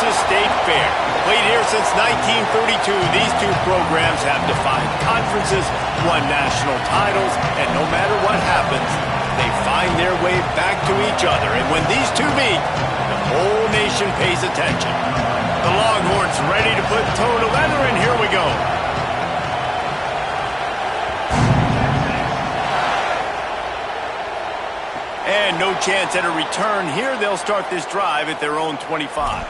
Texas State Fair. Played here since 1932, these two programs have defined conferences, won national titles, and no matter what happens, they find their way back to each other. And when these two meet, the whole nation pays attention. The Longhorns ready to put toe to leather, and here we go. And no chance at a return here. They'll start this drive at their own 25.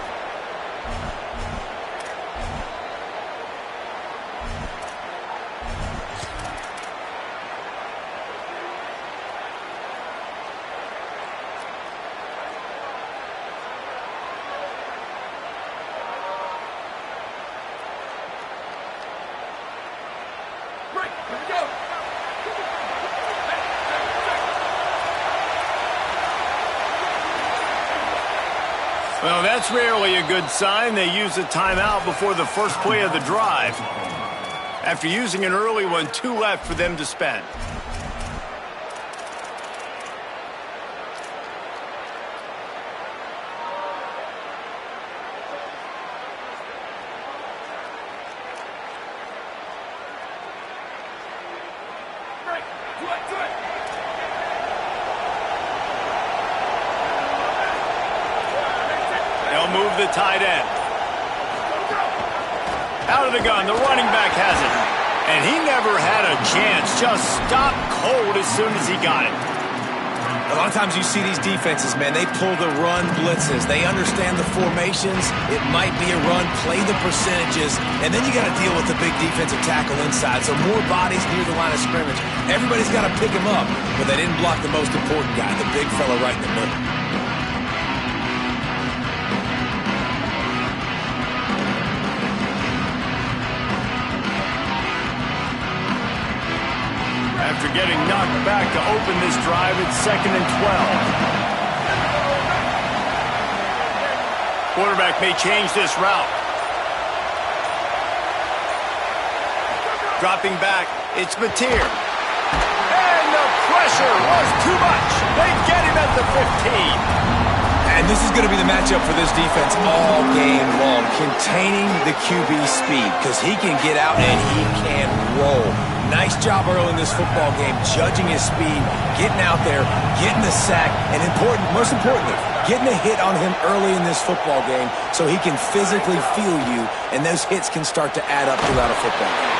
Well, that's rarely a good sign. They use a timeout before the first play of the drive. After using an early one, 2 left for them to spend. Move the tight end. Out of the gun, the running back has it. And he never had a chance. Just stopped cold as soon as he got it. A lot of times you see these defenses, man, they pull the run blitzes. They understand the formations. It might be a run, play the percentages, and then you got to deal with the big defensive tackle inside. So more bodies near the line of scrimmage. Everybody's got to pick him up, but they didn't block the most important guy, the big fella right in the middle. After getting knocked back to open this drive, it's 2nd and 12. Quarterback may change this route. Dropping back, it's Mateer. And the pressure was too much. They get him at the 15. And this is going to be the matchup for this defense all game long, containing the QB speed, because he can get out and he can roll. Nice job early in this football game, judging his speed, getting out there, getting the sack, and most importantly, getting a hit on him early in this football game so he can physically feel you, and those hits can start to add up throughout a football game.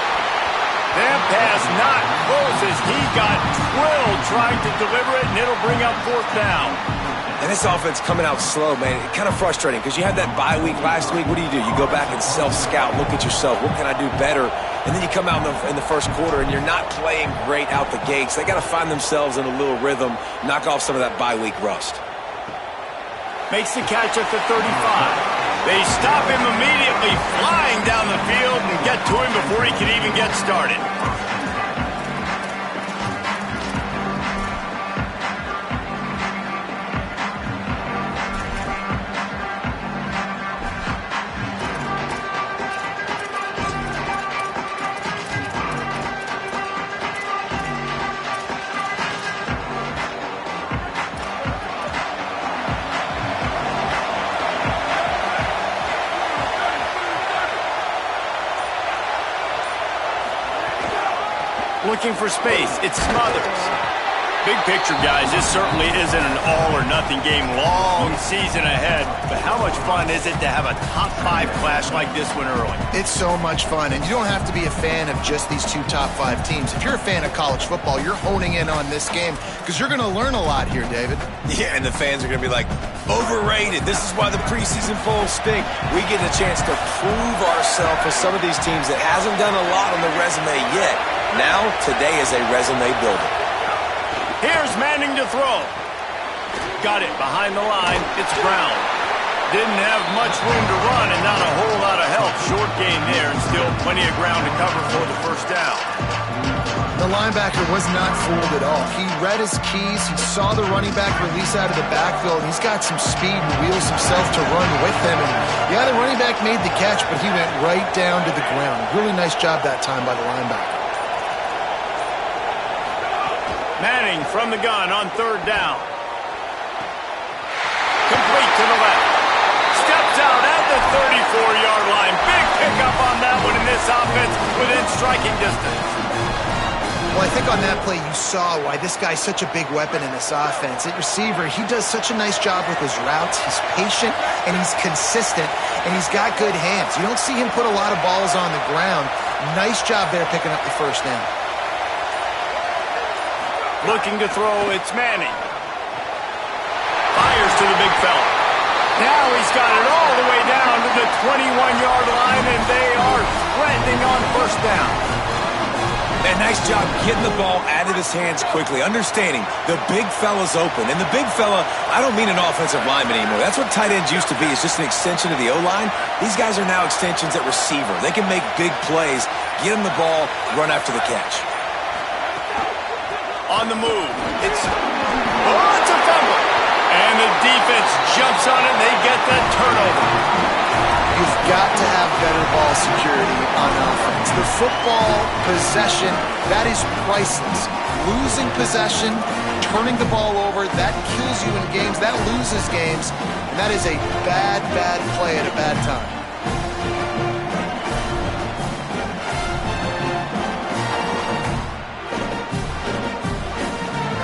That pass not close as he got drilled trying to deliver it, and it'll bring up 4th down. And this offense coming out slow, man, kind of frustrating because you had that bye week last week. What do? You go back and self-scout, look at yourself. What can I do better? And then you come out in the first quarter and you're not playing great out the gates. They got to find themselves in a little rhythm, knock off some of that bye week rust. Makes the catch at the 35. They stop him immediately, flying down the field and get to him before he can even get started. Looking for space, it's Smothers. Big picture, guys, this certainly isn't an all-or-nothing game. Long season ahead, but how much fun is it to have a top-5 clash like this one early? It's so much fun, and you don't have to be a fan of just these 2 top-5 teams. If you're a fan of college football, you're honing in on this game because you're going to learn a lot here, David. Yeah, and the fans are going to be like, overrated. This is why the preseason polls stink. We get a chance to prove ourselves with some of these teams that hasn't done a lot on the resume yet. Now, today is a resume builder. Here's Manning to throw. Got it behind the line. It's Brown. Didn't have much room to run and not a whole lot of help. Short gain there and still plenty of ground to cover for the 1st down. The linebacker was not fooled at all. He read his keys. He saw the running back release out of the backfield. He's got some speed and wheels himself to run with him. And yeah, the running back made the catch, but he went right down to the ground. Really nice job that time by the linebacker. Manning from the gun on 3rd down. Complete to the left. Steps out at the 34-yard line. Big pickup on that one in this offense within striking distance. Well, I think on that play you saw why this guy's such a big weapon in this offense. At receiver, he does such a nice job with his routes. He's patient, and he's consistent, and he's got good hands. You don't see him put a lot of balls on the ground. Nice job there picking up the first down. Looking to throw, it's Manning. Fires to the big fella. Now he's got it all the way down to the 21-yard line, and they are threatening on first down. And nice job getting the ball out of his hands quickly, understanding the big fella's open. And the big fella, I don't mean an offensive lineman anymore. That's what tight ends used to be, is just an extension of the O-line. These guys are now extensions at receiver. They can make big plays, get him the ball, run after the catch. On the move, it's a fumble. And the defense jumps on it, they get the turnover. You've got to have better ball security on offense. The football possession, that is priceless. Losing possession, turning the ball over, that kills you in games, that loses games, and that is a bad, bad play at a bad time.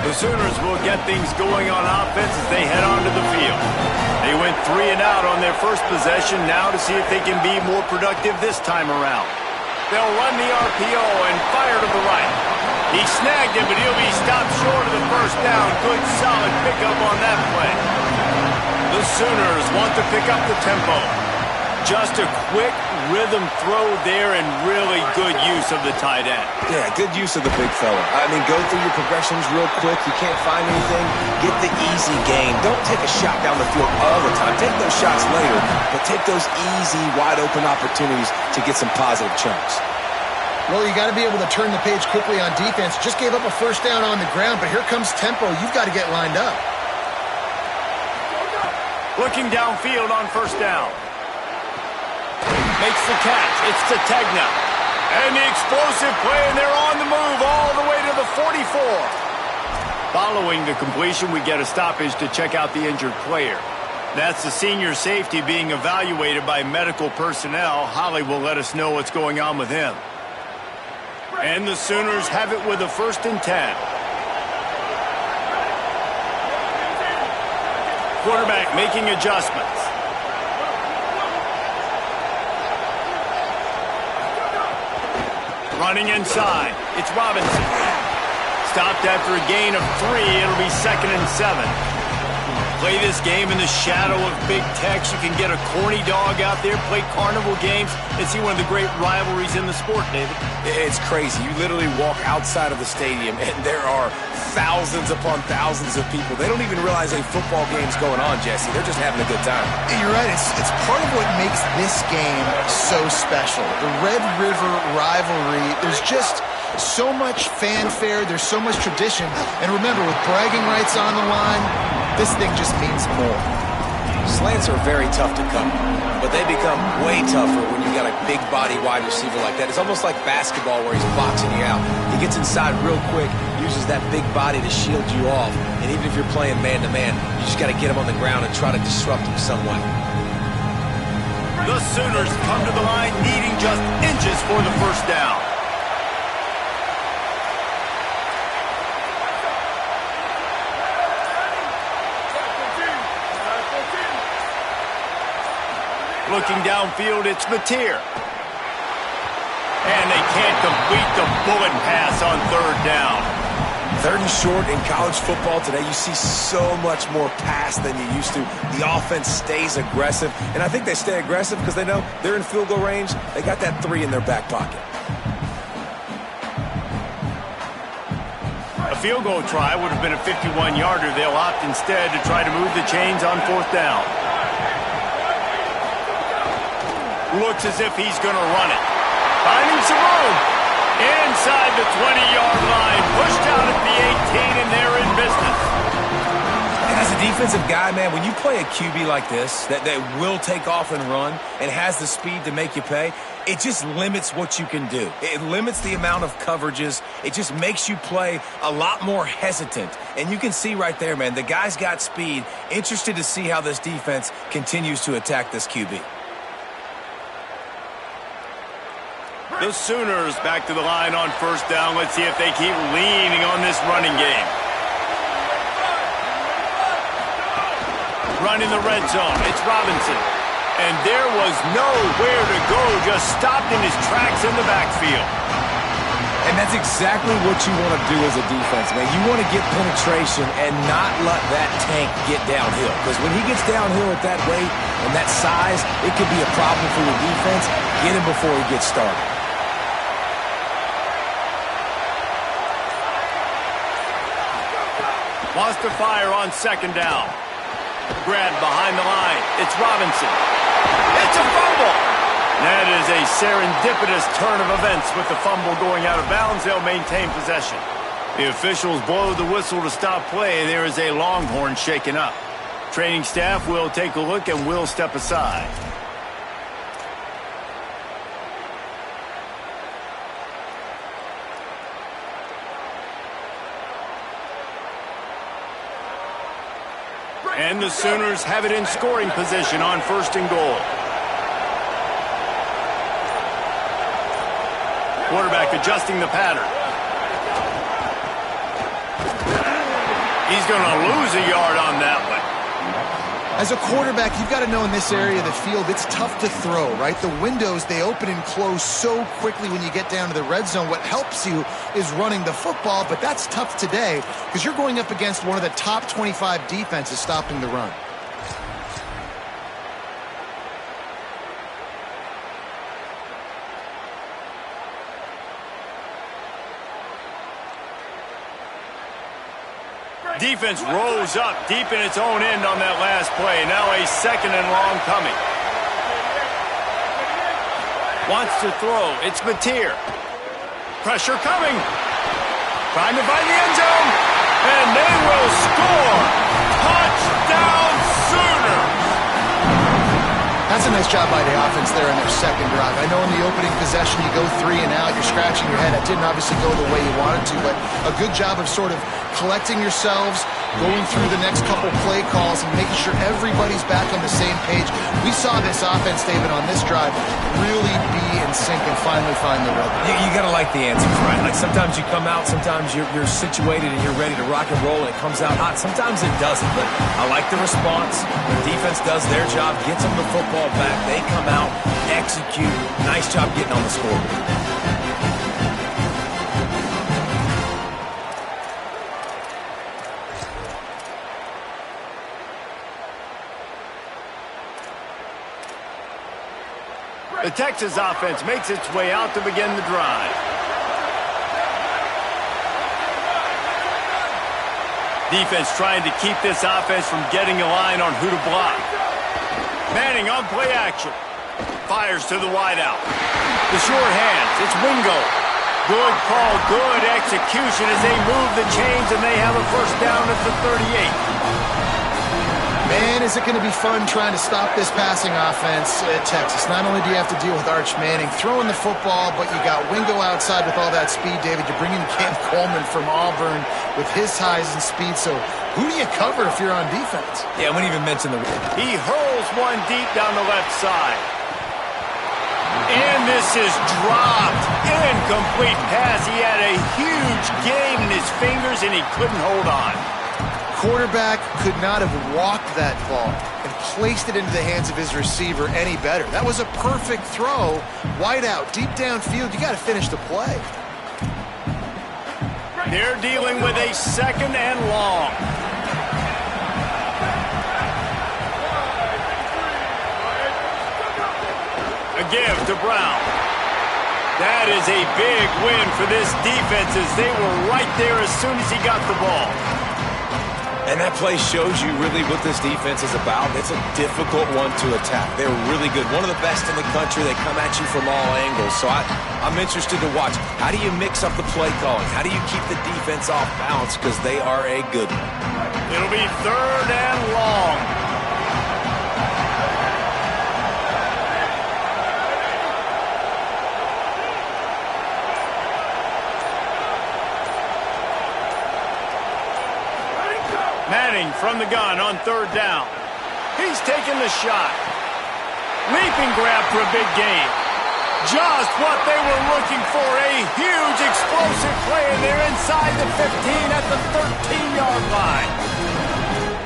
The Sooners will get things going on offense as they head onto the field. They went 3 and out on their first possession, now to see if they can be more productive this time around. They'll run the RPO and fire to the right. He snagged it, but he'll be stopped short of the first down. Good, solid pickup on that play. The Sooners want to pick up the tempo. Just a quick rhythm throw there and really good use of the tight end. Yeah, good use of the big fella. I mean, go through your progressions real quick. You can't find anything. Get the easy gain. Don't take a shot down the field all the time. Take those shots later, but take those easy, wide-open opportunities to get some positive chunks. Well, you got to be able to turn the page quickly on defense. Just gave up a first down on the ground, but here comes tempo. You've got to get lined up. Looking downfield on first down. Makes the catch. It's to Tegna. And the explosive play, and they're on the move all the way to the 44. Following the completion, we get a stoppage to check out the injured player. That's the senior safety being evaluated by medical personnel. Holly will let us know what's going on with him. And the Sooners have it with a 1st and 10. Quarterback making adjustments. Running inside, it's Robinson. Stopped after a gain of 3, it'll be 2nd and 7. Play this game in the shadow of Big Tex. You can get a corny dog out there, play carnival games, and see one of the great rivalries in the sport, David. It's crazy. You literally walk outside of the stadium, and there are thousands upon thousands of people. They don't even realize a football game's going on, Jesse. They're just having a good time. You're right. It's part of what makes this game so special. The Red River rivalry, there's just so much fanfare. There's so much tradition. And remember, with bragging rights on the line, this thing just means more. Slants are very tough to cover, but they become way tougher when you got a big body wide receiver like that. It's almost like basketball where he's boxing you out. He gets inside real quick, uses that big body to shield you off, and even if you're playing man-to-man, you just got to get him on the ground and try to disrupt him some way. The Sooners come to the line needing just inches for the first down. Looking downfield, it's Mateer. And they can't complete the bullet pass on 3rd down. 3rd and short in college football today, you see so much more pass than you used to. The offense stays aggressive, and I think they stay aggressive because they know they're in field goal range. They got that 3 in their back pocket. A field goal try would have been a 51-yarder. They'll opt instead to try to move the chains on 4th down. Looks as if he's going to run it. Finding some room. Inside the 20-yard line. Pushed out at the 18, and they're in business. And as a defensive guy, man, when you play a QB like this, that will take off and run and has the speed to make you pay, it just limits what you can do. It limits the amount of coverages. It just makes you play a lot more hesitant. And you can see right there, man, the guy's got speed. Interested to see how this defense continues to attack this QB. The Sooners back to the line on first down. Let's see if they keep leaning on this running game. Running the red zone. It's Robinson. And there was nowhere to go. Just stopped in his tracks in the backfield. And that's exactly what you want to do as a defense, man. You want to get penetration and not let that tank get downhill. Because when he gets downhill at that rate and that size, it could be a problem for your defense. Get him before he gets started. Wants to fire on second down. Grab behind the line. It's Robinson. It's a fumble. That is a serendipitous turn of events with the fumble going out of bounds. They'll maintain possession. The officials blow the whistle to stop play. There is a Longhorn shaken up. Training staff will take a look and will step aside. And the Sooners have it in scoring position on first and goal. Quarterback adjusting the pattern. He's going to lose a yard on that one. As a quarterback, you've got to know in this area of the field, it's tough to throw, right? The windows, they open and close so quickly when you get down to the red zone. What helps you is running the football, but that's tough today because you're going up against one of the top 25 defenses stopping the run. Defense rose up deep in its own end on that last play. Now a second and long coming. Wants to throw. It's Mateer. Pressure coming. Trying to find the end zone. And they will score. Touchdown Sooners. That's a nice job by the offense there in their second drive. I know in the opening possession you go 3 and out, you're scratching your head. That didn't obviously go the way you wanted to, but a good job of sort of collecting yourselves, going through the next couple play calls and making sure everybody's back on the same page. We saw this offense, David, on this drive really be in sync and finally find the rhythm. You got to like the answers, right? Like sometimes you come out, sometimes you're situated and you're ready to rock and roll and it comes out hot. Sometimes it doesn't, but I like the response. The defense does their job, gets them the football back. They come out, execute. Nice job getting on the scoreboard. The Texas offense makes its way out to begin the drive. Defense trying to keep this offense from getting a line on who to block. Manning on play action. Fires to the wideout. The short hands. It's Wingo. Good call, good execution as they move the chains and they have a first down at the 38. Man, is it going to be fun trying to stop this passing offense at Texas. Not only do you have to deal with Arch Manning throwing the football, but you got Wingo outside with all that speed, David. You're bringing Cam Coleman from Auburn with his size and speed. So who do you cover if you're on defense? Yeah, I wouldn't even mention the... He hurls one deep down the left side. And this is dropped. Incomplete pass. He had a huge game in his fingers and he couldn't hold on. Quarterback could not have walked that ball and placed it into the hands of his receiver any better. That was a perfect throw. Wide out, deep downfield. You got to finish the play. They're dealing with a second and long. A give to Brown. That is a big win for this defense as they were right there as soon as he got the ball. And that play shows you really what this defense is about. It's a difficult one to attack. They're really good. One of the best in the country. They come at you from all angles. So I'm interested to watch. How do you mix up the play calling? How do you keep the defense off balance? Because they are a good one. It'll be third and long. Manning from the gun on third down. He's taking the shot. Leaping grab for a big gain. Just what they were looking for, a huge explosive play, and they're inside the 15 at the 13-yard line.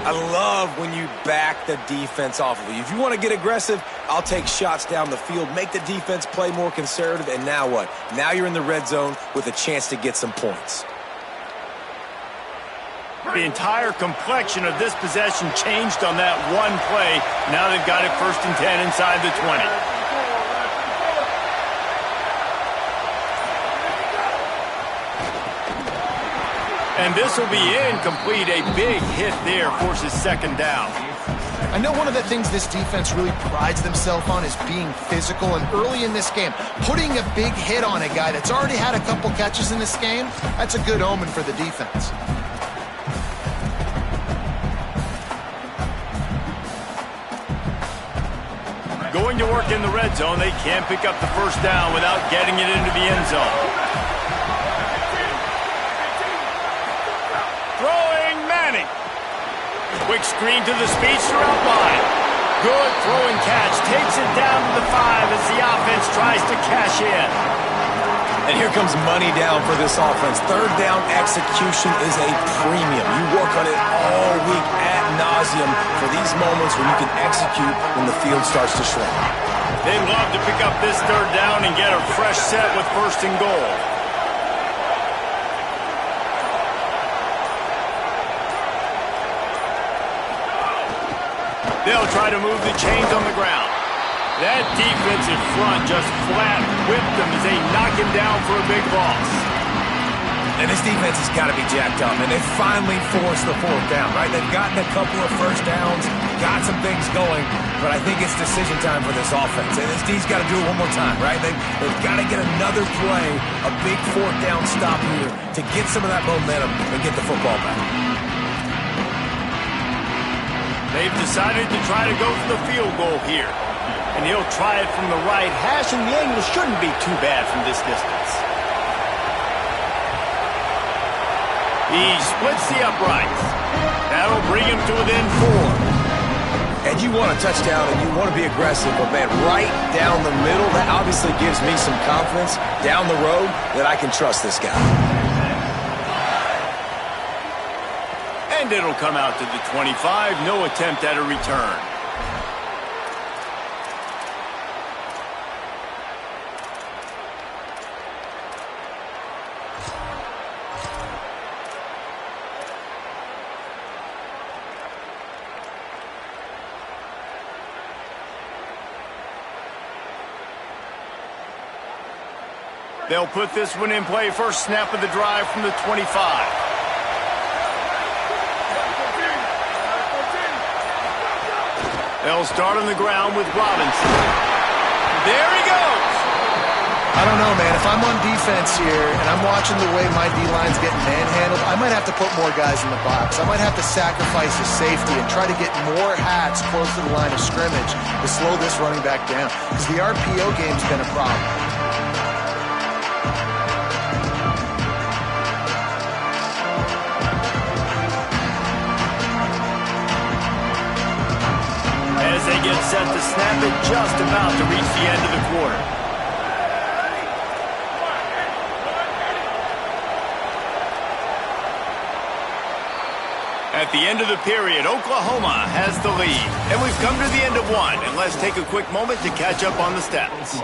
I love when you back the defense off of you. If you want to get aggressive, I'll take shots down the field, make the defense play more conservative, and now what? Now you're in the red zone with a chance to get some points. The entire complexion of this possession changed on that one play. Now they've got it 1st and 10 inside the 20. And this will be incomplete. A big hit there forces 2nd down. I know one of the things this defense really prides themselves on is being physical, and early in this game, putting a big hit on a guy that's already had a couple catches in this game, that's a good omen for the defense. Going to work in the red zone, they can't pick up the 1st down without getting it into the end zone. Throwing Manning. Quick screen to the speedster outline. Good throwing catch. Takes it down to the 5 as the offense tries to cash in. And here comes money down for this offense. 3rd down execution is a premium. You work on it all week ad nauseum for these moments when you can execute when the field starts to shrink. They'd love to pick up this 3rd down and get a fresh set with 1st and goal. They'll try to move the chains on the ground. That defensive front just flat whipped them as they knock him down for a big loss. And this defense has got to be jacked up, and they finally forced the 4th down, right? They've gotten a couple of 1st downs, got some things going, but I think it's decision time for this offense. And this D's got to do it one more time, right? They've got to get another play, a big 4th down stop here to get some of that momentum and get the football back. They've decided to try to go for the field goal here. And he'll try it from the right hash, and the angle shouldn't be too bad from this distance. He splits the uprights. That'll bring him to within 4. And you want a touchdown, and you want to be aggressive, but, man, right down the middle, that obviously gives me some confidence down the road that I can trust this guy. And it'll come out to the 25. No attempt at a return. They'll put this one in play. 1st snap of the drive from the 25. They'll start on the ground with Robinson. There he goes. I don't know, man. If I'm on defense here and I'm watching the way my D-line's getting manhandled, I might have to put more guys in the box. I might have to sacrifice the safety and try to get more hats close to the line of scrimmage to slow this running back down, because the RPO game's been a problem. As they get set to snap it, just about to reach the end of the quarter. At the end of the period, Oklahoma has the lead. And we've come to the end of one. And let's take a quick moment to catch up on the stats.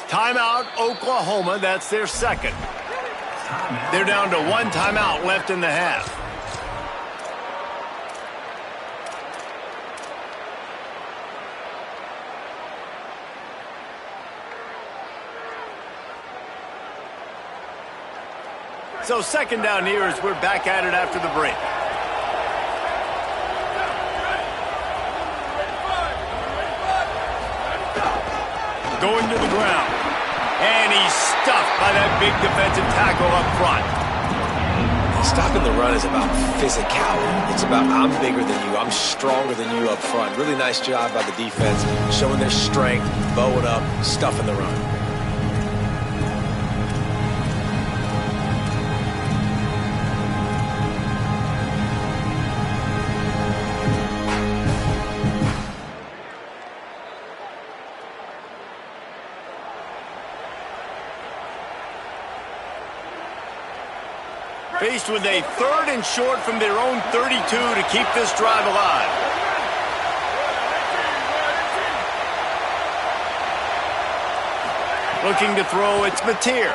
Timeout, Oklahoma. That's their 2nd. They're down to 1 timeout left in the half. So 2nd down here as we're back at it after the break. Going to the ground. And he's stuffed by that big defensive tackle up front. Stopping the run is about physicality. It's about I'm bigger than you, I'm stronger than you up front. Really nice job by the defense, showing their strength, bowing up, stuffing the run. Faced with a 3rd and short from their own 32 to keep this drive alive. Looking to throw, it's Mateer.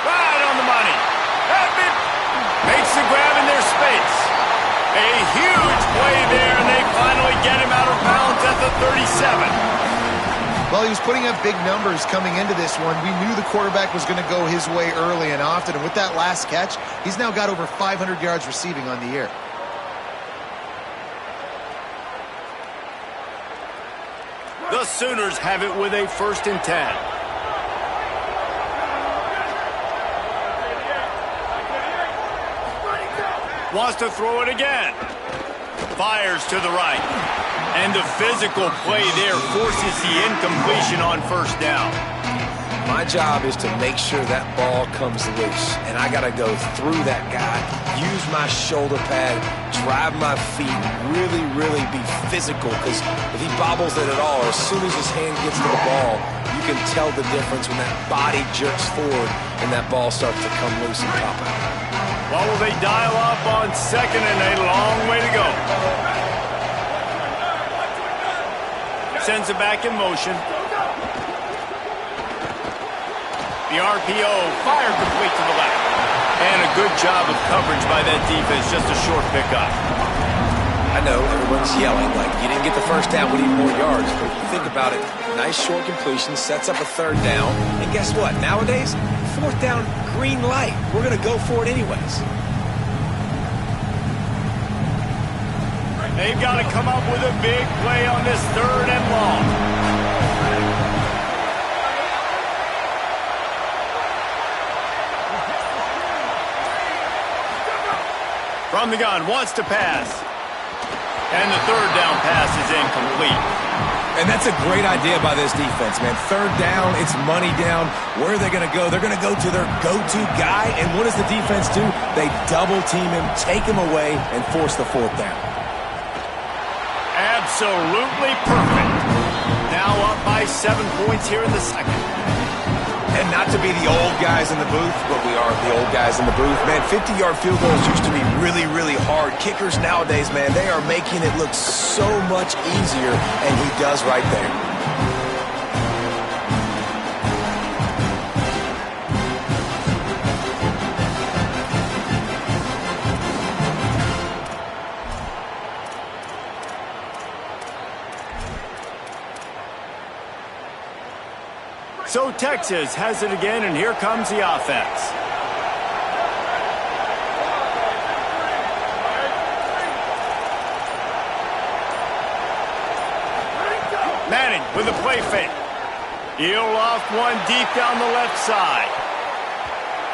Right on the money. Makes the grab in their space. A huge play there, and they finally get him out of bounds at the 37. Well, he was putting up big numbers coming into this one. We knew the quarterback was going to go his way early and often, and with that last catch, he's now got over 500 yards receiving on the year. The Sooners have it with a 1st and 10. Wants to throw it again. Fires to the right. And the physical play there forces the incompletion on 1st down. My job is to make sure that ball comes loose, and I got to go through that guy, use my shoulder pad, drive my feet, really be physical, because if he bobbles it at all, or as soon as his hand gets to the ball, you can tell the difference when that body jerks forward and that ball starts to come loose and pop out. Well, will they dial up on 2nd and a long way to go? Sends it back in motion. The RPO fired complete to the left. And a good job of coverage by that defense, just a short pickup. I know everyone's yelling like you didn't get the 1st down, we need more yards. But if you think about it, nice short completion, sets up a 3rd down. And guess what? Nowadays, 4th down, green light. We're going to go for it anyways. They've got to come up with a big play on this 3rd and long. From the gun, wants to pass. And the 3rd down pass is incomplete. And that's a great idea by this defense, man. 3rd down, it's money down. Where are they going to go? They're going to go to their go-to guy. And what does the defense do? They double team him, take him away, and force the 4th down. Absolutely perfect. Now up by 7 points here in the 2nd. And not to be the old guys in the booth, but we are the old guys in the booth. Man, 50-yard field goals used to be really hard. Kickers nowadays, man, they are making it look so much easier, and he does right there. So Texas has it again, and here comes the offense. Manning with a play fake. He'll loft one deep down the left side.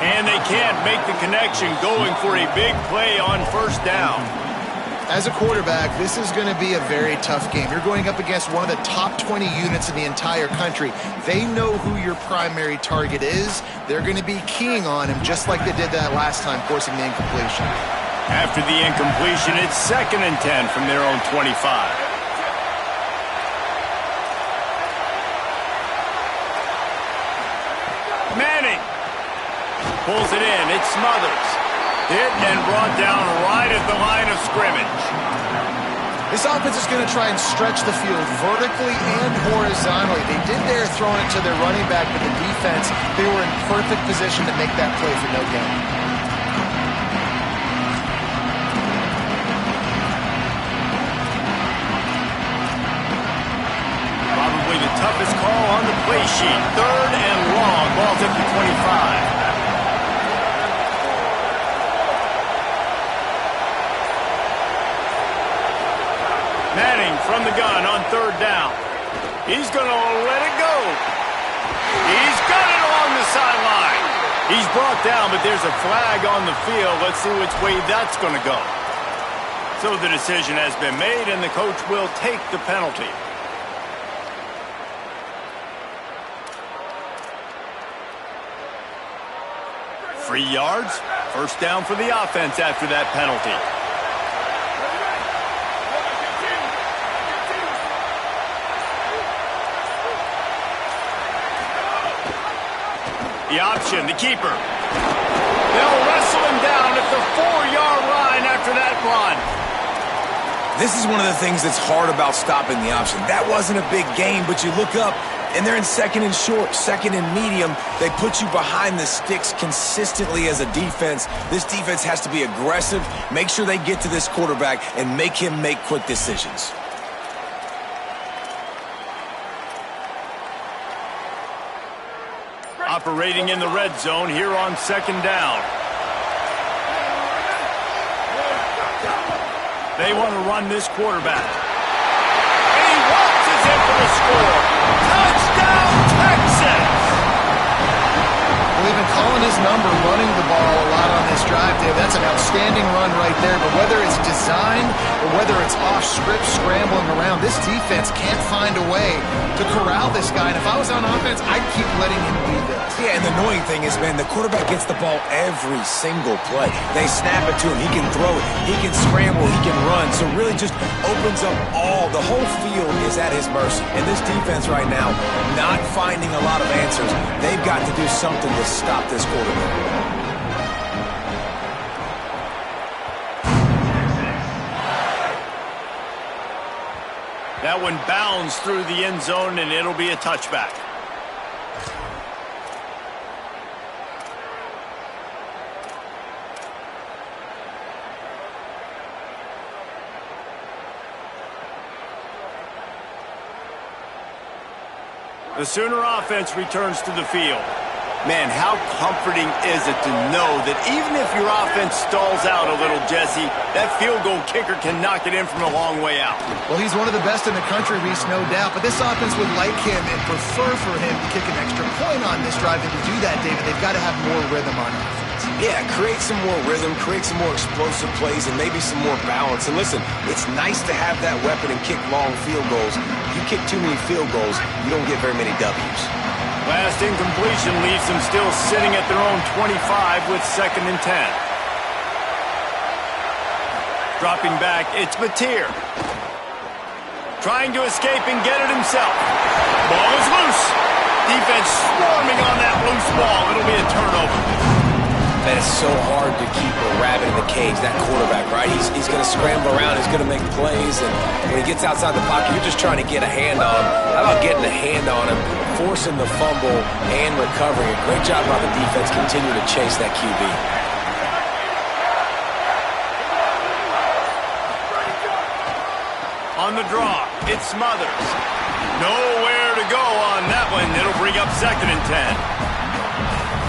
And they can't make the connection, going for a big play on 1st down. As a quarterback, this is going to be a very tough game. You're going up against one of the top 20 units in the entire country. They know who your primary target is. They're going to be keying on him just like they did that last time, forcing the incompletion. After the incompletion, it's 2nd and 10 from their own 25. Manning pulls it in. It's Smothers. Hit and brought down right at the line of scrimmage. This offense is going to try and stretch the field vertically and horizontally. They did there throwing it to their running back, but the defense, they were in perfect position to make that play for no gain. Probably the toughest call on the play sheet. 3rd and long. Ball's at the 25. Manning from the gun on 3rd down. He's going to let it go. He's got it along the sideline. He's brought down, but there's a flag on the field. Let's see which way that's going to go. So the decision has been made, and the coach will take the penalty. Free yards, first down for the offense after that penalty. The option, the keeper. They'll wrestle him down at the 4-yard line after that run. This is one of the things that's hard about stopping the option. That wasn't a big gain, but you look up, and they're in second and short, second and medium. They put you behind the sticks consistently as a defense. This defense has to be aggressive, make sure they get to this quarterback, and make him make quick decisions. Operating in the red zone here on second down. They want to run this quarterback. And he launches in for the score. Touchdown, Texas! We've been calling his number, running the ball a lot on this drive, Dave. That's an outstanding run right there. But whether it's designed or whether it's off script, scrambling around, this defense can't find a way to corral this guy. And if I was on offense, I'd keep letting him do this. Yeah, and the annoying thing is, man, the quarterback gets the ball every single play. They snap it to him. He can throw it. He can scramble. He can run. So really just opens up the whole field is at his mercy. And this defense right now, not finding a lot of answers. They've got to do something to stop this quarterback. That one bounds through the end zone, and it'll be a touchback. The Sooner offense returns to the field. Man, how comforting is it to know that even if your offense stalls out a little, Jesse, that field goal kicker can knock it in from a long way out. Well, he's one of the best in the country, Reese, no doubt. But this offense would like him and prefer for him to kick an extra point on this drive. And to do that, David, they've got to have more rhythm on offense. Yeah, create some more rhythm, create some more explosive plays, and maybe some more balance. And listen, it's nice to have that weapon and kick long field goals. If you kick too many field goals, you don't get very many W's. Last incompletion leaves them still sitting at their own 25 with 2nd and 10. Dropping back, it's Mateer. Trying to escape and get it himself. Ball is loose. Defense swarming on that loose ball. It'll be a turnover. Man, it's so hard to keep a rabbit in the cage, that quarterback, right? He's going to scramble around, he's going to make plays, and when he gets outside the pocket, you're just trying to get a hand on him. How about getting a hand on him, forcing the fumble, and recovering? A great job by the defense, continue to chase that QB. On the draw, it's Smothers. Nowhere to go on that one. It'll bring up 2nd and 10.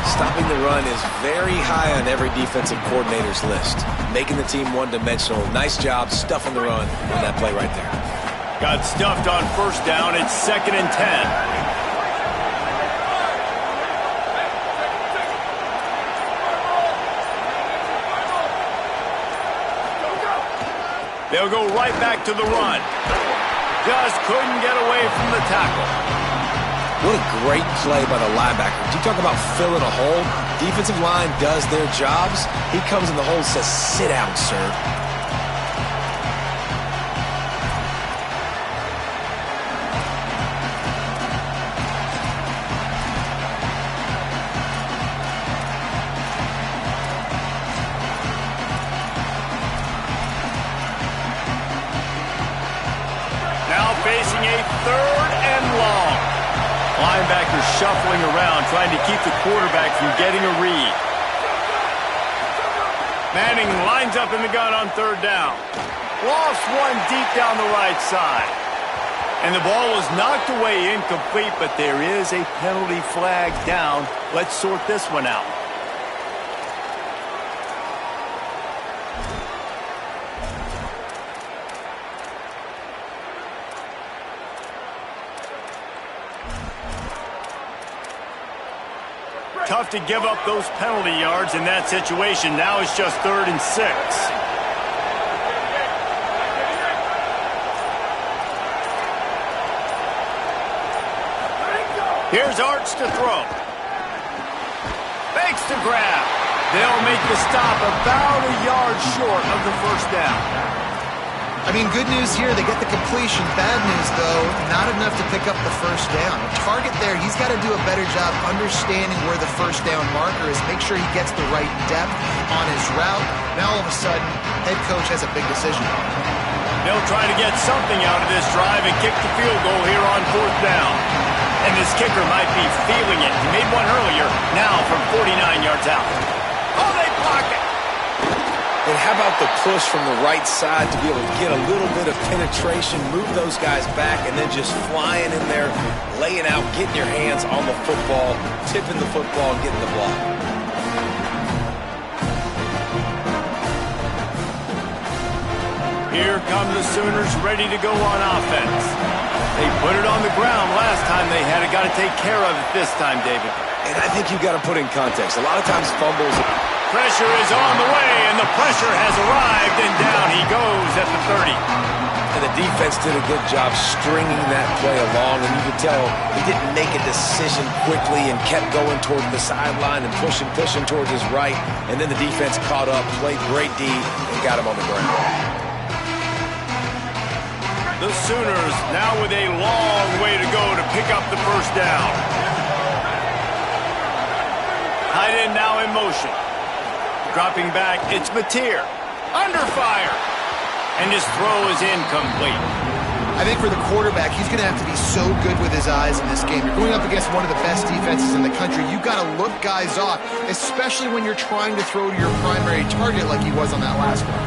Stopping the run is very high on every defensive coordinator's list. Making the team one-dimensional. Nice job stuffing the run on that play right there. Got stuffed on first down. It's 2nd and 10. They'll go right back to the run. Just couldn't get away from the tackle. What a great play by the linebacker. You talk about filling a hole. Defensive line does their jobs. He comes in the hole and says, "Sit down, sir." Now facing a 3rd and long. Linebackers shuffling around, trying to keep the quarterback from getting a read. Manning lines up in the gun on 3rd down. Lost one deep down the right side. And the ball was knocked away incomplete, but there is a penalty flag down. Let's sort this one out. Tough to give up those penalty yards in that situation. Now it's just 3rd and 6. Here's Arch to throw. Fakes to grab. They'll make the stop about a yard short of the first down. I mean, good news here, they get the completion. Bad news, though, not enough to pick up the first down. A target there, he's got to do a better job understanding where the first down marker is, make sure he gets the right depth on his route. Now, all of a sudden, head coach has a big decision. They'll try to get something out of this drive and kick the field goal here on 4th down. And this kicker might be feeling it. He made one earlier, now from 49 yards out. Oh, they block it! And how about the push from the right side to be able to get a little bit of penetration, move those guys back, and then just flying in there, laying out, getting your hands on the football, tipping the football, and getting the block. Here come the Sooners ready to go on offense. They put it on the ground last time they had it. Got to take care of it this time, David. And I think you've got to put in context. A lot of times fumbles. Pressure is on the way, and the pressure has arrived, and down he goes at the 30. And the defense did a good job stringing that play along, and you could tell he didn't make a decision quickly and kept going towards the sideline and pushing towards his right, and then the defense caught up, played great D, and got him on the ground. The Sooners now with a long way to go to pick up the first down. Tight end now in motion. Dropping back, it's Mateer. Under fire. And his throw is incomplete. I think for the quarterback, he's going to have to be so good with his eyes in this game. You're going up against one of the best defenses in the country. You've got to look guys off, especially when you're trying to throw to your primary target like he was on that last one.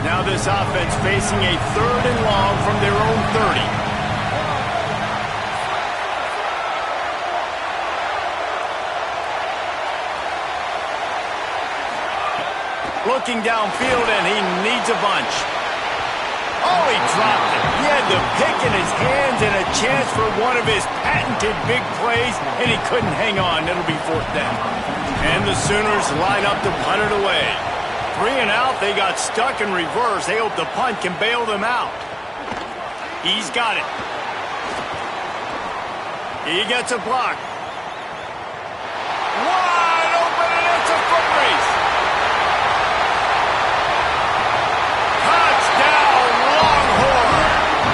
Now this offense facing a 3rd and long from their own 30. Looking downfield, and he needs a bunch. Oh, he dropped it. He had the pick in his hands and a chance for one of his patented big plays, and he couldn't hang on. It'll be 4th down. And the Sooners line up to punt it away. 3 and out, they got stuck in reverse. They hope the punt can bail them out. He's got it. He gets a block. Wide open, and it's a foot race. Touchdown, Longhorn.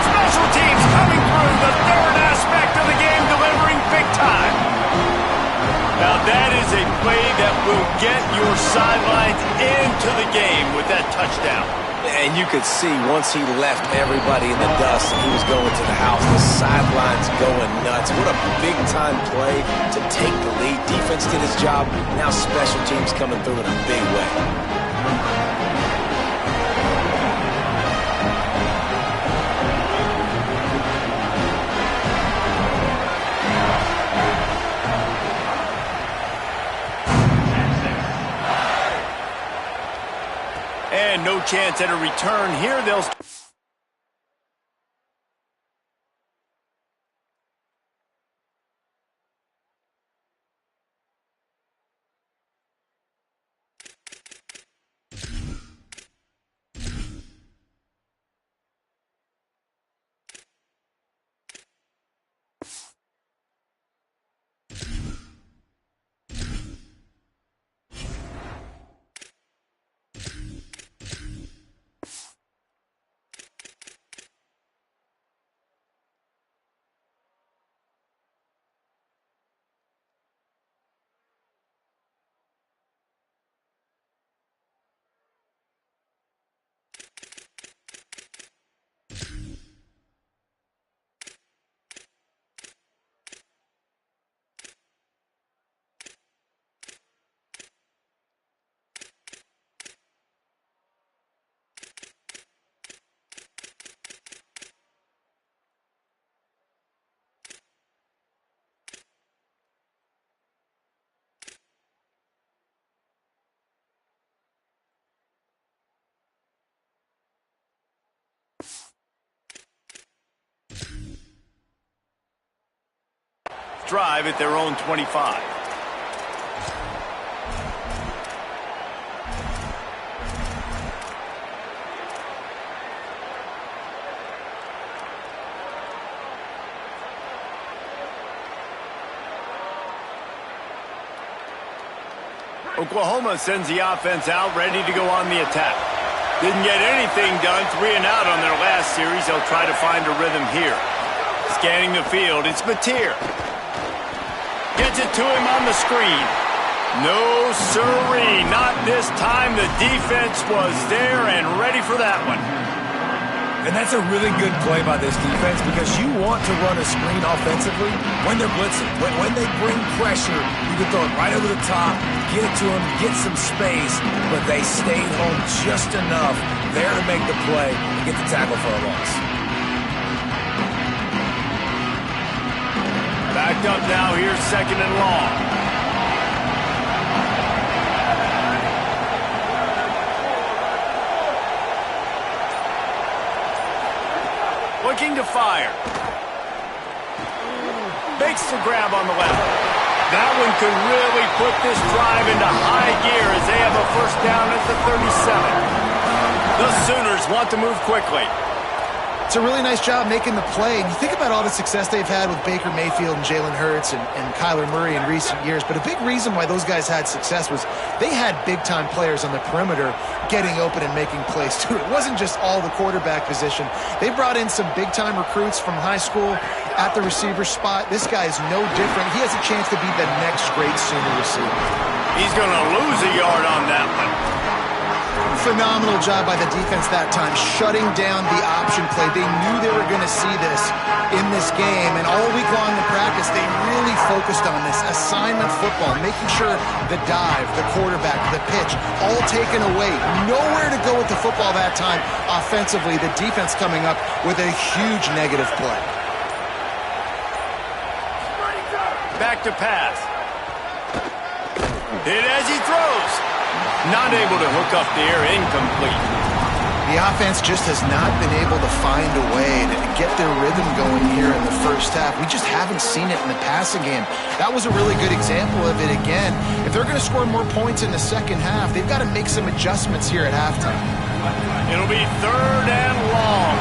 Special teams coming through, the 3rd aspect of the game, delivering big time. Now that is a play that will get your sidelines into the game with that touchdown. And you could see once he left everybody in the dust and he was going to the house, the sidelines going nuts. What a big-time play to take the lead. Defense did his job. Now special teams coming through in a big way. And no chance at a return here. They'll... drive at their own 25. Oklahoma sends the offense out, ready to go on the attack. Didn't get anything done, 3 and out on their last series. They'll try to find a rhythm here. Scanning the field, it's Mateer. Gets it to him on the screen. No siree, not this time. The defense was there and ready for that one. And that's a really good play by this defense because you want to run a screen offensively when they're blitzing. When they bring pressure, you can throw it right over the top, get it to them, get some space, but they stayed home just enough there to make the play and get the tackle for a loss. Backed up now, here's 2nd and long. Looking to fire. Makes the grab on the left. That one could really put this drive into high gear as they have a first down at the 37. The Sooners want to move quickly. It's a really nice job making the play. And you think about all the success they've had with Baker Mayfield and Jalen Hurts and Kyler Murray in recent years. But a big reason why those guys had success was they had big-time players on the perimeter getting open and making plays, too. It wasn't just all the quarterback position. They brought in some big-time recruits from high school at the receiver spot. This guy is no different. He has a chance to be the next great Sooner receiver. He's going to lose a yard on that one. Phenomenal job by the defense that time, shutting down the option play. They knew they were going to see this in this game, and all week long in practice, they really focused on this assignment football, making sure the dive, the quarterback, the pitch, all taken away. Nowhere to go with the football that time offensively. The defense coming up with a huge negative play. Back to pass. Hit as he throws. Not able to hook up there, incomplete. The offense just has not been able to find a way to get their rhythm going here in the first half. We just haven't seen it in the passing game. That was a really good example of it again. If they're going to score more points in the second half, they've got to make some adjustments here at halftime. It'll be 3rd and long.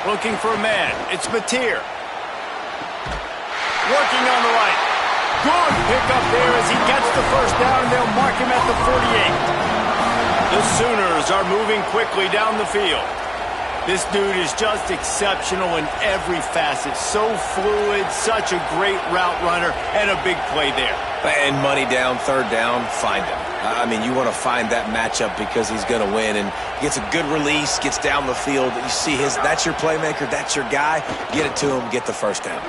Looking for a man. It's Mateer. Working on the right. Good pickup there as he gets the first down. They'll mark him at the 48. The Sooners are moving quickly down the field. This dude is just exceptional in every facet. So fluid, such a great route runner, and a big play there. And money down, 3rd down, find him. I mean, you want to find that matchup because he's going to win, and gets a good release, gets down the field. You see that's your playmaker, that's your guy. Get it to him, get the first down.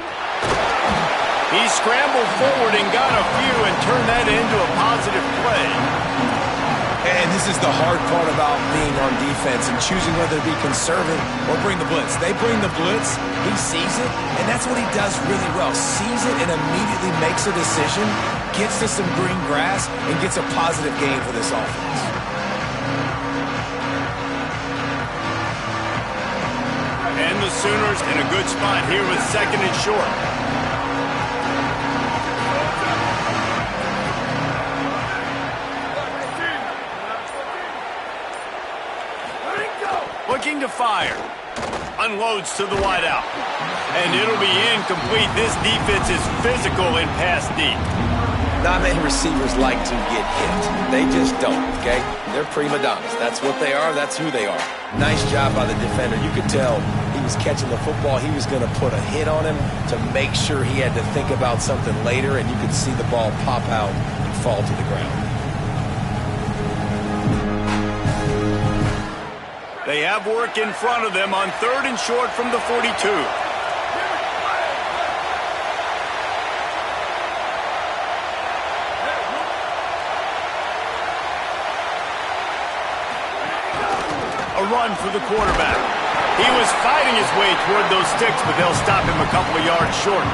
He scrambled forward and got a few and turned that into a positive play. And this is the hard part about being on defense and choosing whether to be conservative or bring the blitz. They bring the blitz, he sees it, and that's what he does really well. Sees it and immediately makes a decision, gets to some green grass, and gets a positive gain for this offense. And the Sooners in a good spot here with 2nd and short. Looking to fire. Unloads to the wideout. And it'll be incomplete. This defense is physical in pass deep. Not many receivers like to get hit. They just don't, okay? They're prima donnas. That's what they are. That's who they are. Nice job by the defender. You could tell he was catching the football. He was going to put a hit on him to make sure he had to think about something later, and you could see the ball pop out and fall to the ground. They have work in front of them on 3rd and short from the 42. A run for the quarterback. He was fighting his way toward those sticks, but they'll stop him a couple of yards short.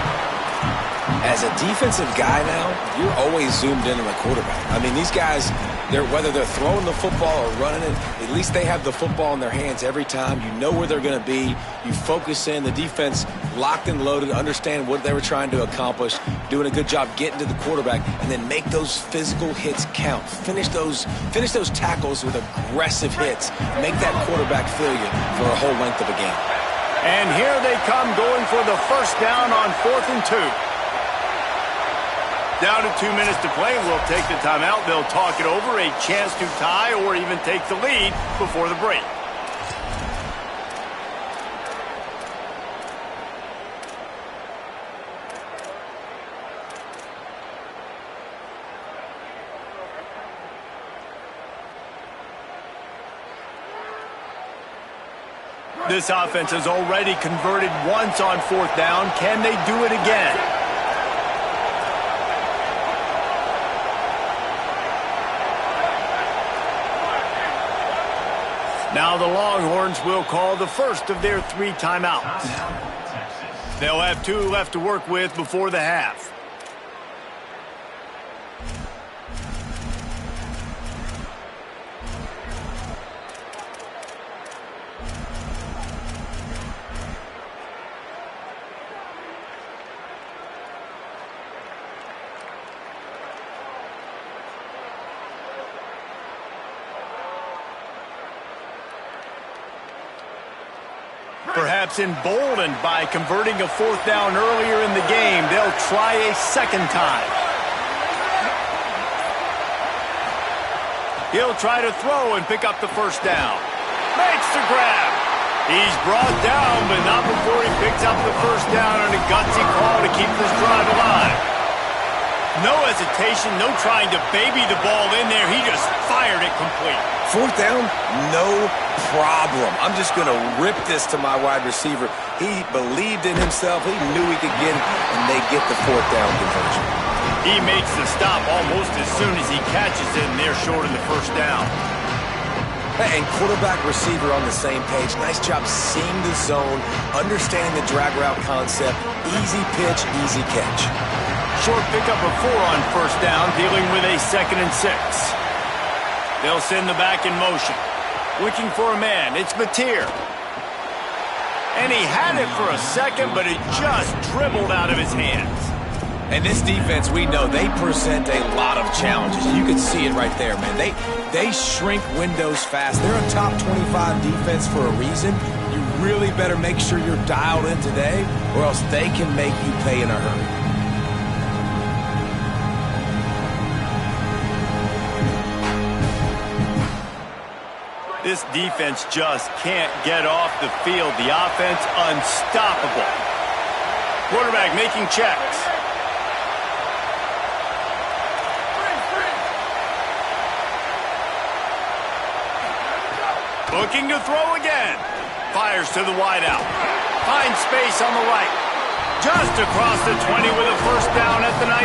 As a defensive guy now, you're always zoomed in on the quarterback. I mean, these guys, whether they're throwing the football or running it, at least they have the football in their hands every time. You know where they're going to be. You focus in. The defense locked and loaded, understand what they were trying to accomplish, doing a good job getting to the quarterback, and then make those physical hits count. Finish those tackles with aggressive hits. Make that quarterback feel you for a whole length of a game. And here they come going for the first down on 4th and 2. Down to 2 minutes to play. We'll take the timeout. They'll talk it over, a chance to tie or even take the lead before the break. This offense has already converted once on 4th down. Can they do it again? Now the Longhorns will call the first of their 3 timeouts. They'll have 2 left to work with before the half. Perhaps emboldened by converting a 4th down earlier in the game, they'll try a second time. He'll try to throw and pick up the first down. Makes the grab. He's brought down, but not before he picks up the first down on a gutsy call to keep this drive alive. No hesitation, no trying to baby the ball in there. He just fired it complete. 4th down, no problem. I'm just going to rip this to my wide receiver. He believed in himself. He knew he could get it, and they get the 4th down conversion. He makes the stop almost as soon as he catches it, and they're short of the first down. And quarterback receiver on the same page. Nice job seeing the zone, understanding the drag route concept. Easy pitch, easy catch. Short pickup of 4 on 1st down, dealing with a 2nd and 6. They'll send the back in motion. Looking for a man. It's Mateer. And he had it for a second, but it just dribbled out of his hands. And this defense, we know, they present a lot of challenges. You can see it right there, man. They shrink windows fast. They're a top 25 defense for a reason. You really better make sure you're dialed in today, or else they can make you pay in a hurry. This defense just can't get off the field. The offense unstoppable. Quarterback making checks. Looking to throw again. Fires to the wideout. Finds space on the right. Just across the 20 with a first down at the 19.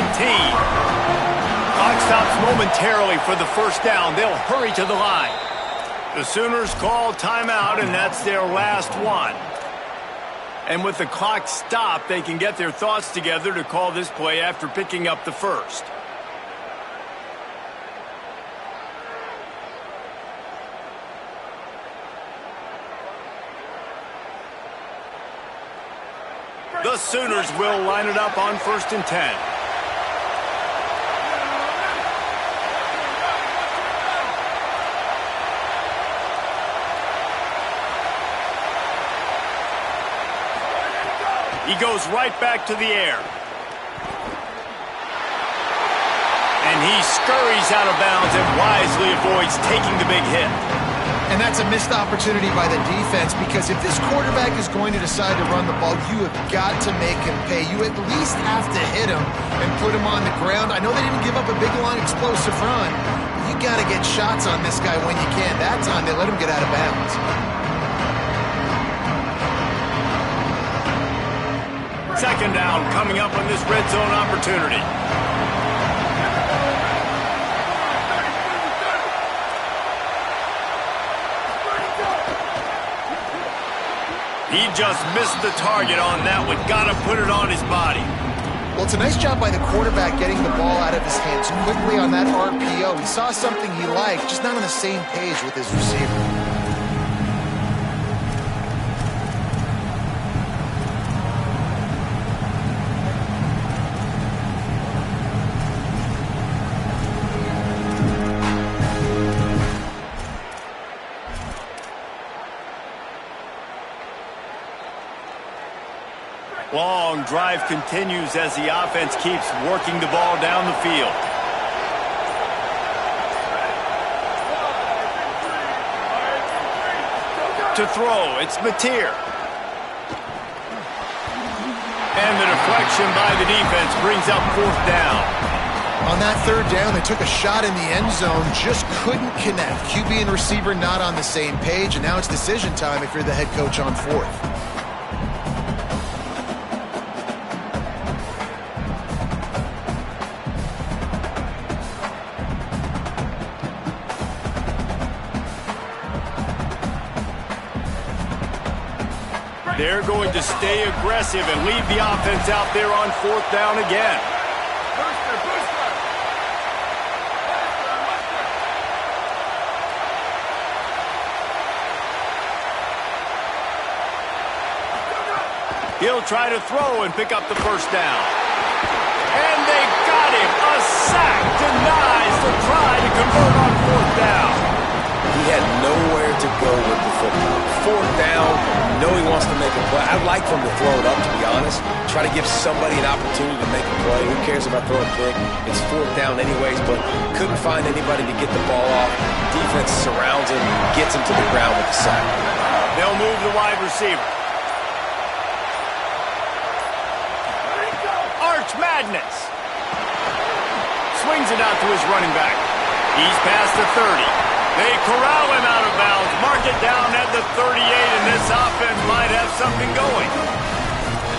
Clock stops momentarily for the first down. They'll hurry to the line. The Sooners call timeout, and that's their last one. And with the clock stopped, they can get their thoughts together to call this play after picking up the first. The Sooners will line it up on 1st and 10. He goes right back to the air. And he scurries out of bounds and wisely avoids taking the big hit. And that's a missed opportunity by the defense, because if this quarterback is going to decide to run the ball, you have got to make him pay. You at least have to hit him and put him on the ground. I know they didn't give up a big, long, explosive run. You got to get shots on this guy when you can. That time, they let him get out of bounds. Second down coming up on this red zone opportunity. He just missed the target on that one. Got to put it on his body. Well, it's a nice job by the quarterback getting the ball out of his hands quickly on that RPO. He saw something he liked, just not on the same page with his receiver. Long drive continues as the offense keeps working the ball down the field. To throw, it's Mateer. And the deflection by the defense brings up 4th down. On that 3rd down, they took a shot in the end zone, just couldn't connect. QB and receiver not on the same page, and now it's decision time if you're the head coach on 4th. They're going to stay aggressive and leave the offense out there on 4th down again. He'll try to throw and pick up the 1st down. And they got him. A sack denies the try to convert on 4th down. He had nowhere to go with the football. 4th down, know he wants to make a play. I'd like for him to throw it up, to be honest. Try to give somebody an opportunity to make a play. Who cares about throwing a pick? It's 4th down anyways, but couldn't find anybody to get the ball off. Defense surrounds him, gets him to the ground with the sack. They'll move the wide receiver. Arch Madness. Swings it out to his running back. He's past the 30. They corral him out of bounds, mark it down at the 38, and this offense might have something going.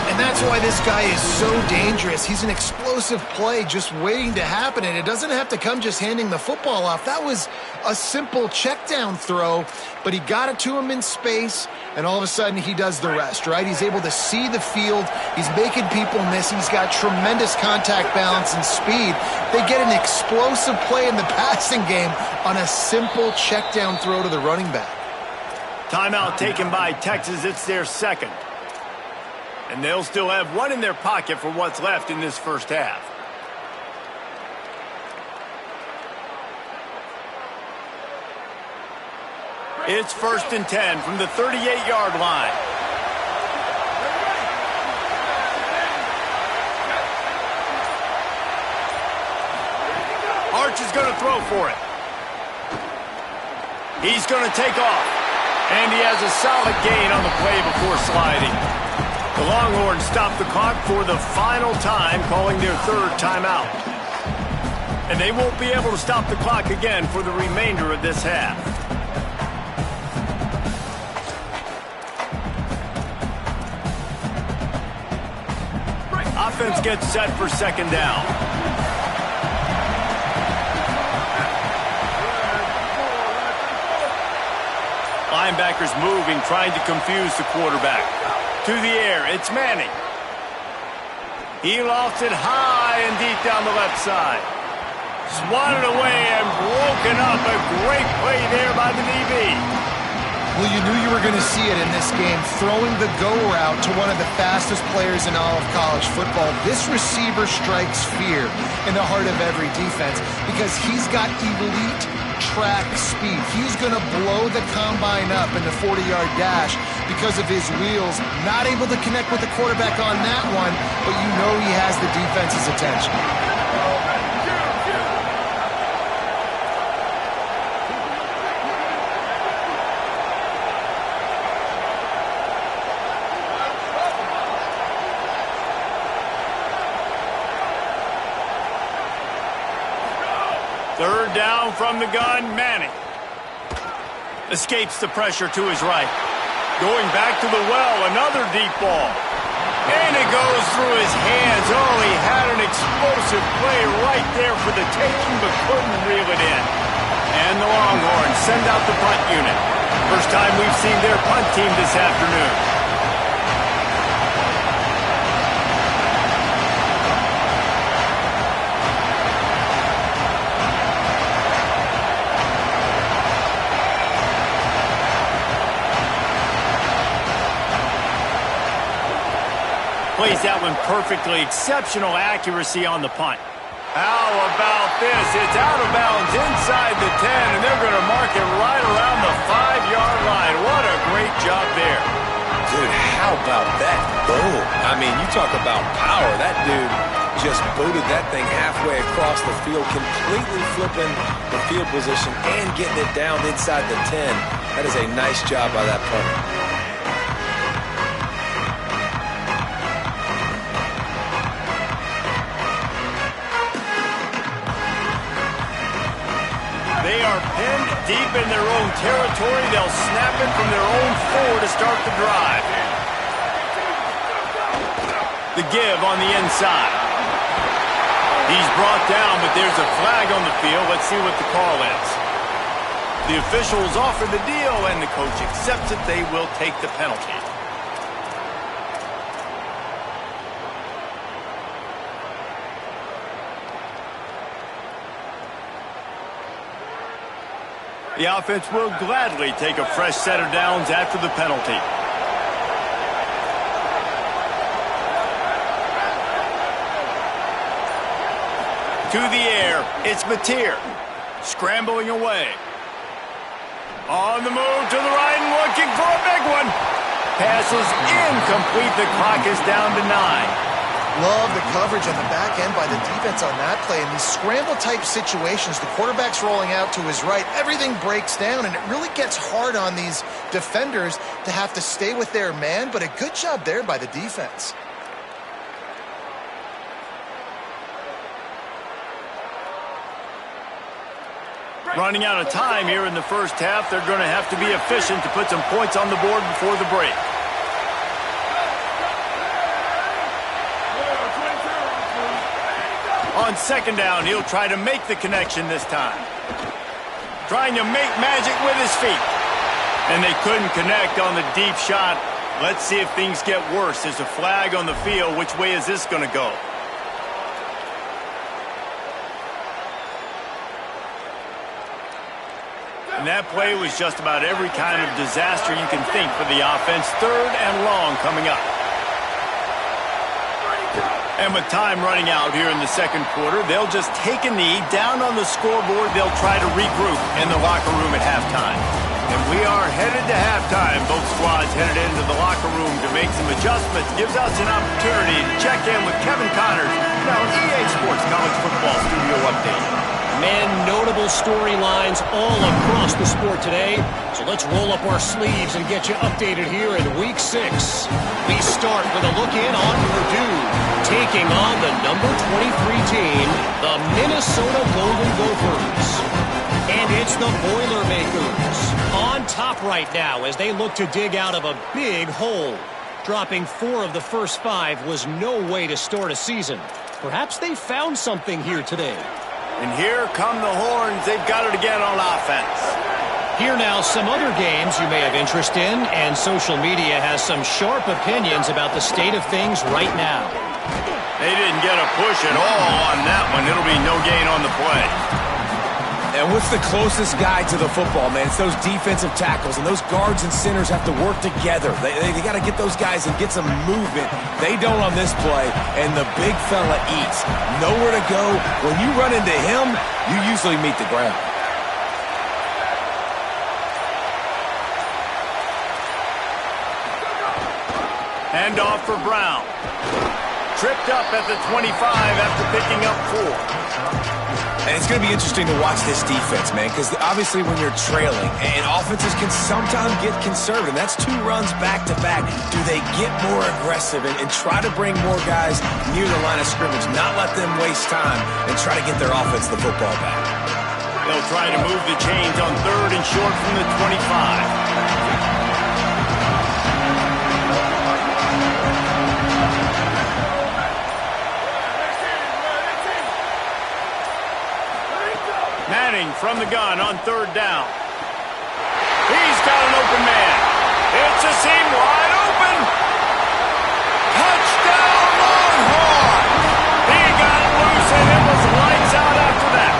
And that's why this guy is so dangerous. He's an explosive play just waiting to happen, and it doesn't have to come just handing the football off. That was a simple check down throw, but he got it to him in space, and all of a sudden he does the rest, right? He's able to see the field. He's making people miss. He's got tremendous contact balance and speed. They get an explosive play in the passing game on a simple check down throw to the running back. Timeout taken by Texas. It's their 2nd. And they'll still have 1 in their pocket for what's left in this 1st half. It's 1st and 10 from the 38-yard line. Arch is going to throw for it. He's going to take off. And he has a solid gain on the play before sliding. The Longhorns stop the clock for the final time, calling their 3rd timeout. And they won't be able to stop the clock again for the remainder of this half. Offense gets set for 2nd down. Linebackers moving, trying to confuse the quarterback. To the air, it's Manning. He lofts it high and deep down the left side. Swatted away and broken up. A great play there by the DB. Well, you knew you were going to see it in this game, throwing the go route to one of the fastest players in all of college football. This receiver strikes fear in the heart of every defense because he's got elite track speed. He's going to blow the combine up in the 40-yard dash because of his wheels. Not able to connect with the quarterback on that one, but you know he has the defense's attention. Third down from the gun, Manning. Escapes the pressure to his right. Going back to the well, another deep ball. And it goes through his hands. Oh, he had an explosive play right there for the taking, but couldn't reel it in. And the Longhorns send out the punt unit. First time we've seen their punt team this afternoon. that one perfectly. Exceptional accuracy on the punt. How about this? It's out of bounds inside the 10, and they're going to mark it right around the 5-yard line. What a great job there. Dude, how about that? Boom. I mean, you talk about power. That dude just booted that thing halfway across the field, completely flipping the field position and getting it down inside the 10. That is a nice job by that punter. They are pinned deep in their own territory. They'll snap it from their own 4 to start the drive. The give on the inside. He's brought down, but there's a flag on the field. Let's see what the call is. The officials offer the deal, and the coach accepts it. They will take the penalty. The offense will gladly take a fresh set of downs after the penalty. To the air, it's Mateer. Scrambling away. On the move to the right and looking for a big one. Pass is incomplete. The clock is down to 9. Love the coverage on the back end by the defense on that play. In these scramble-type situations, the quarterback's rolling out to his right. Everything breaks down, and it really gets hard on these defenders to have to stay with their man, but a good job there by the defense. Running out of time here in the first half. They're going to have to be efficient to put some points on the board before the break. On second down, he'll try to make the connection this time. Trying to make magic with his feet. And they couldn't connect on the deep shot. Let's see if things get worse. There's a flag on the field. Which way is this going to go? And that play was just about every kind of disaster you can think for the offense. 3rd and long coming up. And with time running out here in the second quarter, they'll just take a knee down on the scoreboard. They'll try to regroup in the locker room at halftime. And we are headed to halftime. Both squads headed into the locker room to make some adjustments. Gives us an opportunity to check in with Kevin Connors. Now, EA Sports College Football Studio Update. Man, notable storylines all across the sport today. So let's roll up our sleeves and get you updated here in Week 6. We start with a look in on Purdue, taking on the number 23 team, the Minnesota Golden Gophers. And it's the Boilermakers on top right now as they look to dig out of a big hole. Dropping 4 of the first 5 was no way to start a season. Perhaps they found something here today. And here come the horns. They've got it again on offense. Here now, some other games you may have interest in, and social media has some sharp opinions about the state of things right now. They didn't get a push at all on that one. It'll be no gain on the play. And what's the closest guy to the football, man? It's those defensive tackles, and those guards and centers have to work together. They got to get those guys and get some movement. They don't on this play, and the big fella eats. Nowhere to go. When you run into him, you usually meet the ground. Hand off for Brown. Tripped up at the 25 after picking up 4. And it's going to be interesting to watch this defense, man, because obviously when you're trailing, and offenses can sometimes get conservative. That's 2 runs back-to-back. Do they get more aggressive and try to bring more guys near the line of scrimmage, not let them waste time, and try to get their offense the football back? They'll try to move the chains on 3rd and short from the 25. Manning from the gun on 3rd down. He's got an open man. It's a seam wide open. Touchdown Longhorn. He got loose and it was lights out after that.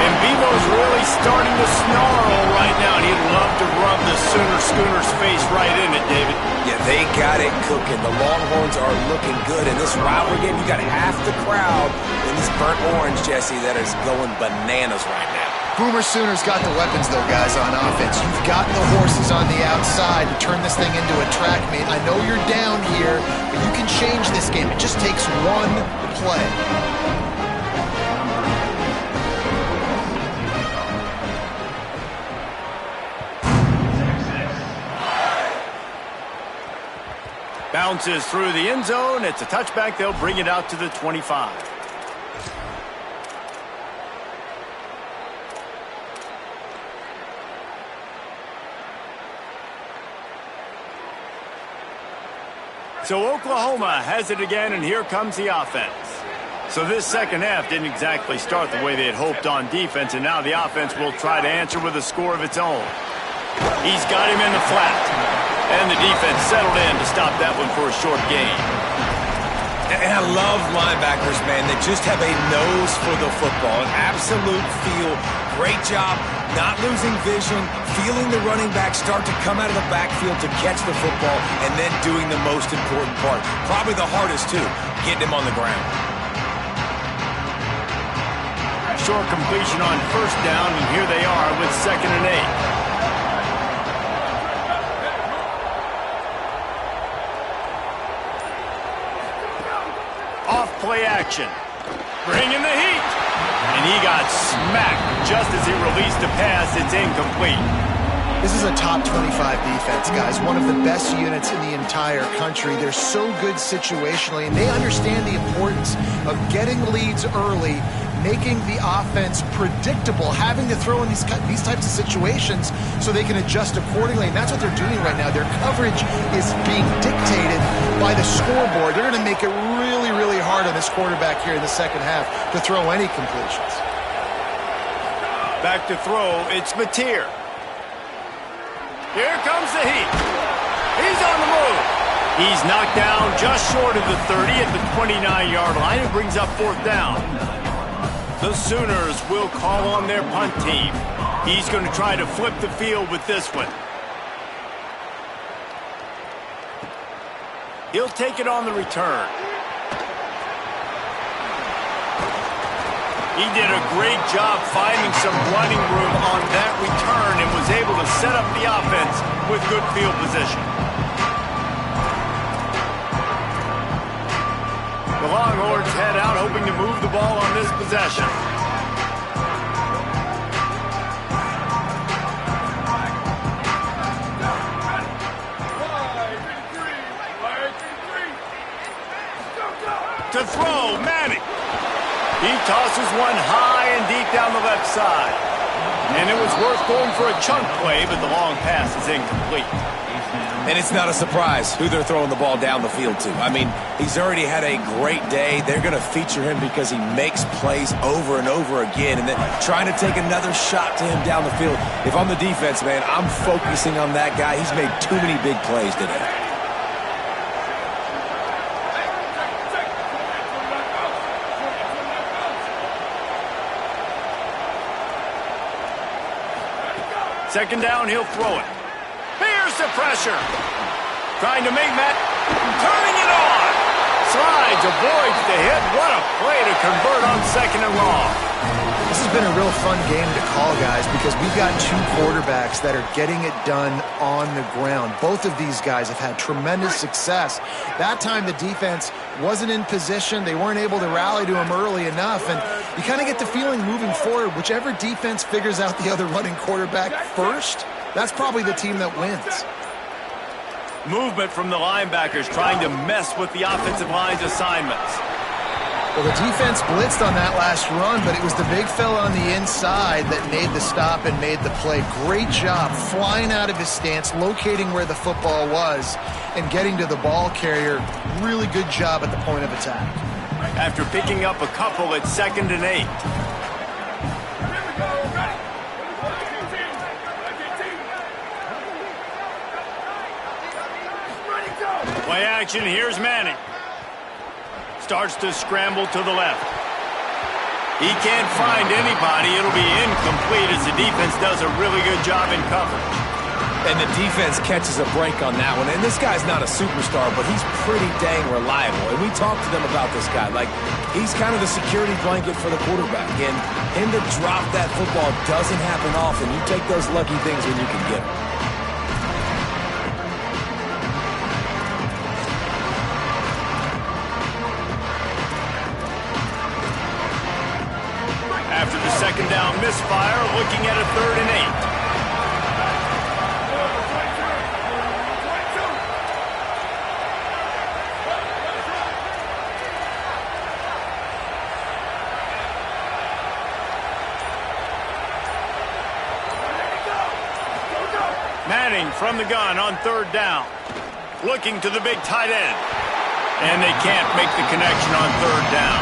And Bevo's really starting to snarl right now. And he'd love to rub the Sooner Schooners face right in it, David. Yeah, they got it cooking. The Longhorns are looking good. In this rivalry game, you got half the crowd in this burnt orange, Jesse, that is going bananas right now. Boomer Sooners got the weapons, though, guys, on offense. You've got the horses on the outside to turn this thing into a track meet. I know you're down here, but you can change this game. It just takes one play. Bounces through the end zone. It's a touchback. They'll bring it out to the 25. So Oklahoma has it again, and here comes the offense. So this second half didn't exactly start the way they had hoped on defense, and now the offense will try to answer with a score of its own. He's got him in the flat, and the defense settled in to stop that one for a short gain. And I love linebackers, man, that just have a nose for the football, an absolute feel. Great job not losing vision, feeling the running back start to come out of the backfield to catch the football, and then doing the most important part. Probably the hardest, too, getting him on the ground. Short completion on first down, and here they are with 2nd and 8. Off-play action. Bringing the heat. And he got smacked just as he released the pass. It's incomplete. This is a top 25 defense, guys. One of the best units in the entire country. They're so good situationally, and they understand the importance of getting leads early, making the offense predictable, having to throw in these types of situations so they can adjust accordingly. And that's what they're doing right now. Their coverage is being dictated by the scoreboard. They're going to make it really, really hard on this quarterback here in the second half to throw any completions. Back to throw, it's Mateer. Here comes the heat. He's on the move. He's knocked down just short of the 30 at the 29-yard line and brings up 4th down. The Sooners will call on their punt team. He's going to try to flip the field with this one. He'll take it on the return. He did a great job finding some running room on that return and was able to set up the offense with good field position. The Longhorns head out hoping to move the ball on this possession. To throw, Manning. He tosses one high and deep down the left side. And it was worth going for a chunk play, but the long pass is incomplete. And it's not a surprise who they're throwing the ball down the field to. I mean, he's already had a great day. They're going to feature him because he makes plays over and over again. And then trying to take another shot to him down the field. If I'm the defense, man, I'm focusing on that guy. He's made too many big plays today. Second down, he'll throw it. Here's the pressure. Trying to make Matt. Turning it on. Slides, avoids the hit. What a play to convert on 2nd and long. This has been a real fun game to call, guys, because we've got two quarterbacks that are getting it done on the ground. Both of these guys have had tremendous success. That time the defense wasn't in position. They weren't able to rally to him early enough, and you kind of get the feeling moving forward, whichever defense figures out the other running quarterback first, that's probably the team that wins. Movement from the linebackers trying to mess with the offensive line's assignments. Well, the defense blitzed on that last run, but it was the big fella on the inside that made the stop and made the play. Great job flying out of his stance, locating where the football was, and getting to the ball carrier. Really good job at the point of attack. After picking up a couple at 2nd and 8. Play action, here's Manning. Starts to scramble to the left. He can't find anybody. It'll be incomplete as the defense does a really good job in coverage. And the defense catches a break on that one. And this guy's not a superstar, but he's pretty dang reliable. And we talked to them about this guy. Like, he's kind of the security blanket for the quarterback. And him to drop that football doesn't happen often. You take those lucky things when you can get them. After the second down misfire, looking at a 3rd and 8. Manning from the gun on 3rd down. Looking to the big tight end. And they can't make the connection on 3rd down.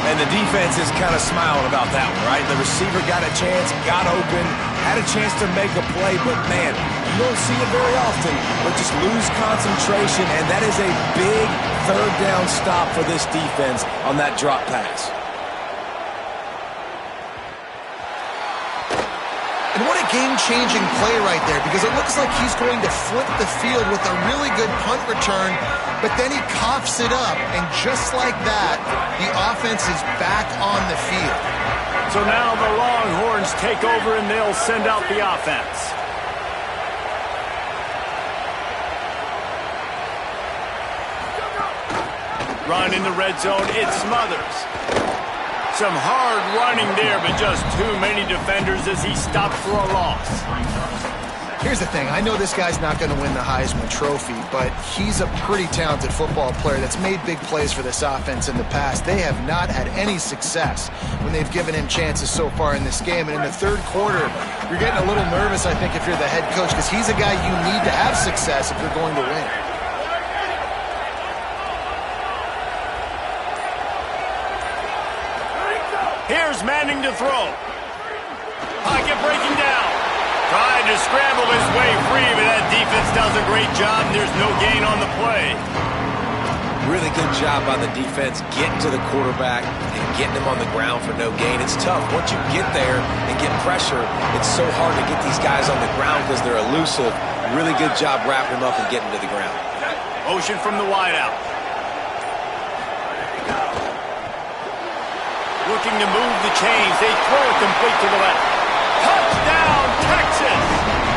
And the defense is kind of smiling about that one, right? The receiver got a chance, got open, had a chance to make a play, but man, you don't see it very often, but just lose concentration, and that is a big 3rd down stop for this defense on that drop pass. And what a game-changing play right there, because it looks like he's going to flip the field with a really good punt return, but then he coughs it up, and just like that, the offense is back on the field. So now the Longhorns take over, and they'll send out the offense. Run in the red zone, it Smothers. Some hard running there, but just too many defenders as he stopped for a loss. Here's the thing. I know this guy's not going to win the Heisman Trophy, but he's a pretty talented football player that's made big plays for this offense in the past. They have not had any success when they've given him chances so far in this game. And in the 3rd quarter, you're getting a little nervous, I think, if you're the head coach, because he's a guy you need to have success if you're going to win. Here's Manning to throw. Pocket breaking down. Trying to scramble his way free, but that defense does a great job, and there's no gain on the play. Really good job by the defense getting to the quarterback and getting him on the ground for no gain. It's tough. Once you get there and get pressure, it's so hard to get these guys on the ground because they're elusive. Really good job wrapping them up and getting to the ground. Motion from the wideout. Looking to move the chains. They throw it complete to the left. Touchdown, Texas!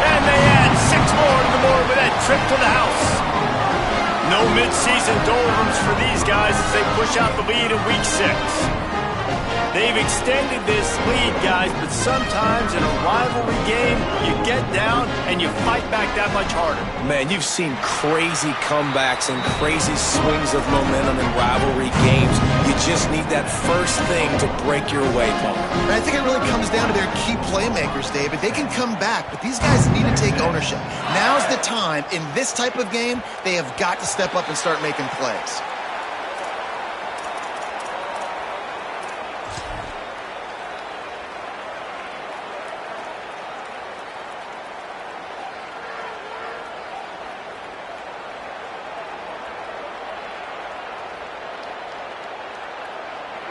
And they add 6 more to the board with that trip to the house. No midseason doldrums for these guys as they push out the lead in Week 6. They've extended this lead, guys, but sometimes in a rivalry game, you get down and you fight back that much harder. Man, you've seen crazy comebacks and crazy swings of momentum in rivalry games. You just need that first thing to break your way, Paul. And I think it really comes down to their key playmakers, David. They can come back, but these guys need to take ownership. Now's the time. In this type of game, they have got to step up and start making plays.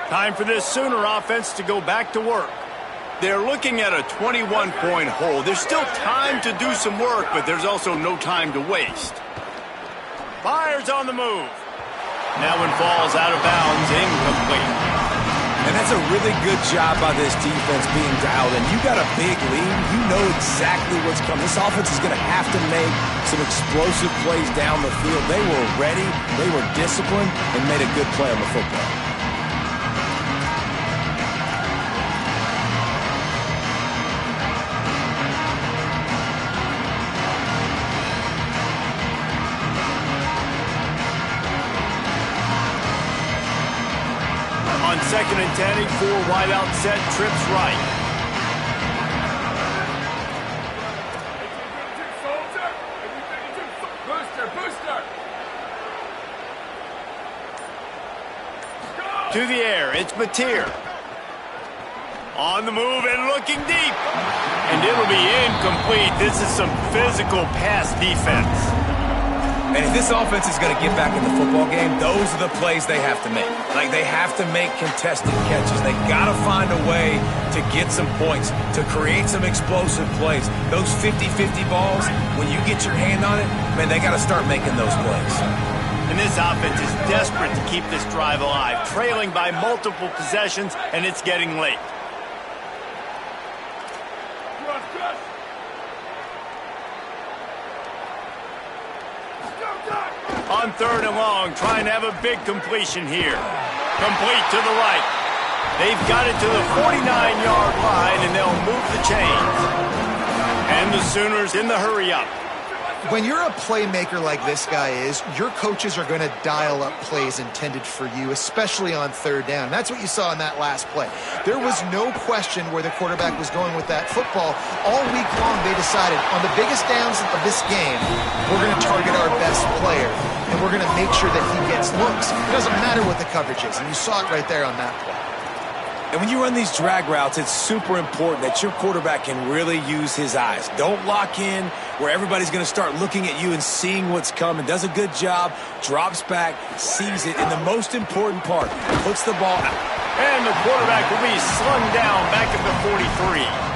Time for this Sooner offense to go back to work. They're looking at a 21-point hole. There's still time to do some work, but there's also no time to waste. Byers on the move. That one falls out of bounds, incomplete. And that's a really good job by this defense being dialed in. You got a big lead. You know exactly what's coming. This offense is going to have to make some explosive plays down the field. They were ready, they were disciplined, and made a good play on the football. On 2nd and 10, 4 wide out set, trips right. To the air, it's Mateer. On the move and looking deep. And it'll be incomplete. This is some physical pass defense. And if this offense is going to get back in the football game, those are the plays they have to make. Like, they have to make contested catches. They got to find a way to get some points, to create some explosive plays. Those 50-50 balls, when you get your hand on it, man, they got to start making those plays. And this offense is desperate to keep this drive alive, trailing by multiple possessions, and it's getting late. On 3rd and long, trying to have a big completion here. Complete to the right. They've got it to the 49-yard line, and they'll move the chains. And the Sooners in the hurry-up. When you're a playmaker like this guy is, your coaches are going to dial up plays intended for you, especially on 3rd down. That's what you saw in that last play. There was no question where the quarterback was going with that football. All week long, they decided, on the biggest downs of this game, we're going to target our best player, and we're going to make sure that he gets looks. It doesn't matter what the coverage is, and you saw it right there on that play. And when you run these drag routes, it's super important that your quarterback can really use his eyes. Don't lock in where everybody's going to start looking at you and seeing what's coming. Does a good job, drops back, sees it, and the most important part, puts the ball out. And the quarterback will be slung down back at the 43.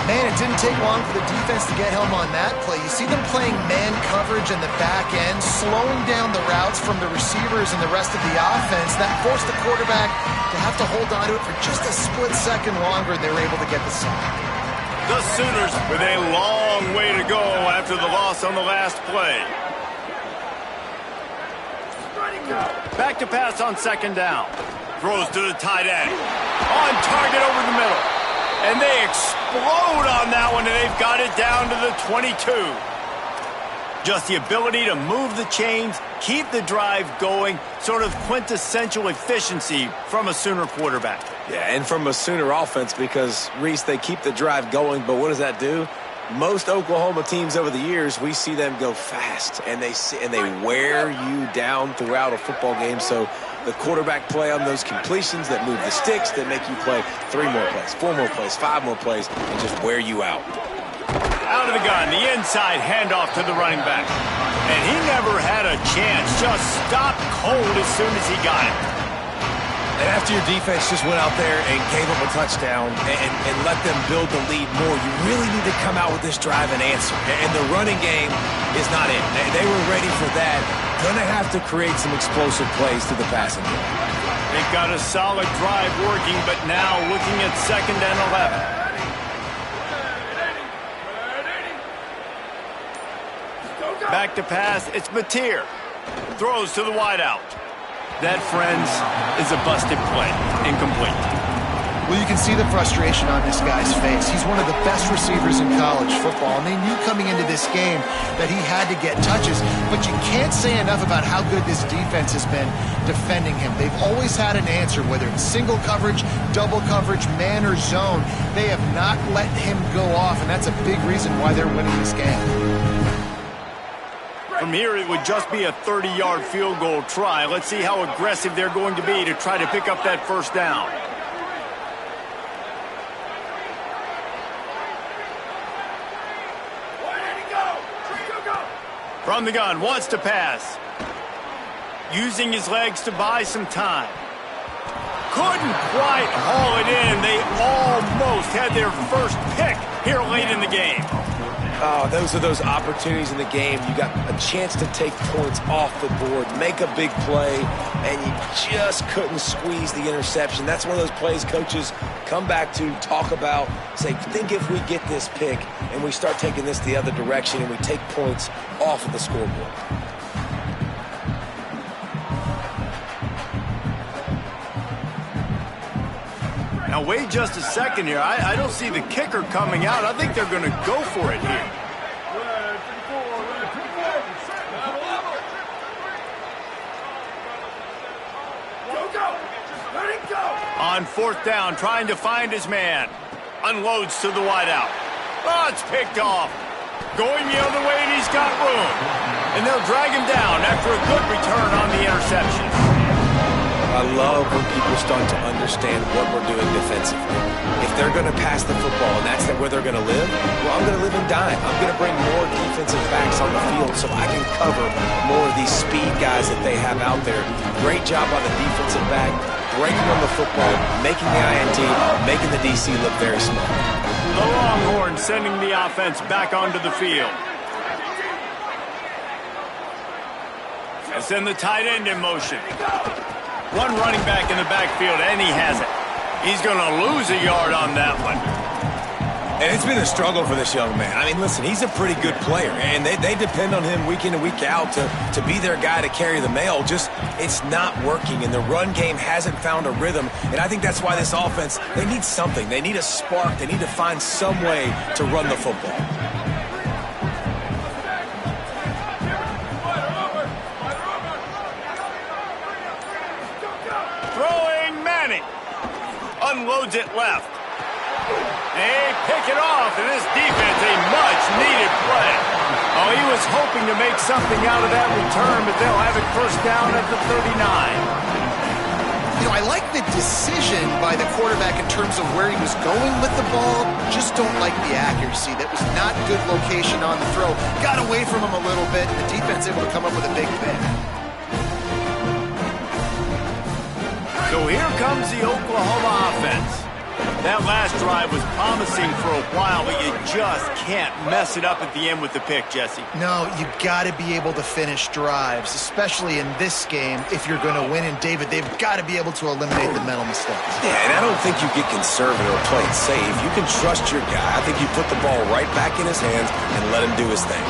Man, it didn't take long for the defense to get home on that play. You see them playing man coverage in the back end, slowing down the routes from the receivers and the rest of the offense. That forced the quarterback to have to hold on to it for just a split second longer, and they were able to get the sack. The Sooners with a long way to go after the loss on the last play. Back to pass on 2nd down. Throws to the tight end. On target over the middle. And they explode on that one, and they've got it down to the 22. Just the ability to move the chains, keep the drive going, sort of quintessential efficiency from a Sooner quarterback. Yeah, and from a Sooner offense because, Reese, they keep the drive going, but what does that do? Most Oklahoma teams over the years, we see them go fast, and they wear you down throughout a football game. So the quarterback play on those completions that move the sticks, that make you play 3 more plays, 4 more plays, 5 more plays, and just wear you out. Out of the gun, the inside handoff to the running back. And he never had a chance, just stopped cold as soon as he got it. And after your defense just went out there and gave up a touchdown and let them build the lead more, you really need to come out with this drive and answer. And the running game is not in. They were ready for that. Going to have to create some explosive plays to the passing game. They've got a solid drive working, but now looking at 2nd and 11. Back to pass, it's Mateer. Throws to the wideout. That, friends, is a busted play. Incomplete. Well, you can see the frustration on this guy's face. He's one of the best receivers in college football, and they knew coming into this game that he had to get touches, but you can't say enough about how good this defense has been defending him. They've always had an answer, whether it's single coverage, double coverage, man or zone. They have not let him go off, and that's a big reason why they're winning this game. From here, it would just be a 30-yard field goal try. Let's see how aggressive they're going to be to try to pick up that 1st down. From the gun, wants to pass. Using his legs to buy some time. Couldn't quite haul it in. They almost had their first pick here late in the game. Oh, those are those opportunities in the game. You got a chance to take points off the board, make a big play, and you just couldn't squeeze the interception. That's one of those plays coaches come back to, talk about, say, think if we get this pick and we start taking this the other direction and we take points off of the scoreboard. Now, wait just a second here. I don't see the kicker coming out. I think they're going to go for it here. On 4th down, trying to find his man. Unloads to the wideout. Oh, it's picked off. Going the other way, and he's got room. And they'll drag him down after a good return on the interception. I love love when people start to understand what we're doing defensively. If they're going to pass the football and that's where they're going to live, well, I'm going to live and dime. I'm going to bring more defensive backs on the field so I can cover more of these speed guys that they have out there. Great job on the defensive back, breaking on the football, making the INT, making the DC look very small. The Longhorns sending the offense back onto the field. And send the tight end in motion. One running back in the backfield, and he has it. He's going to lose a yard on that one. And it's been a struggle for this young man. I mean, listen, he's a pretty good player, and they depend on him week in and week out to be their guy to carry the mail. Just, it's not working, and the run game hasn't found a rhythm. And I think that's why this offense, they need something. They need a spark. They need to find some way to run the football. Unloads it left. They pick it off, and this defense, a much-needed play. Oh, he was hoping to make something out of that return, but they'll have it first down at the 39. You know, I like the decision by the quarterback in terms of where he was going with the ball. Just don't like the accuracy. That was not good location on the throw. Got away from him a little bit. The defense able to come up with a big pick. So here comes the Oklahoma offense. That last drive was promising for a while, but you just can't mess it up at the end with the pick, Jesse. No, you got to be able to finish drives, especially in this game. If you're going to win, and David, they've got to be able to eliminate the mental mistakes. Yeah, and I don't think you get conservative or play it safe. You can trust your guy. I think you put the ball right back in his hands and let him do his thing.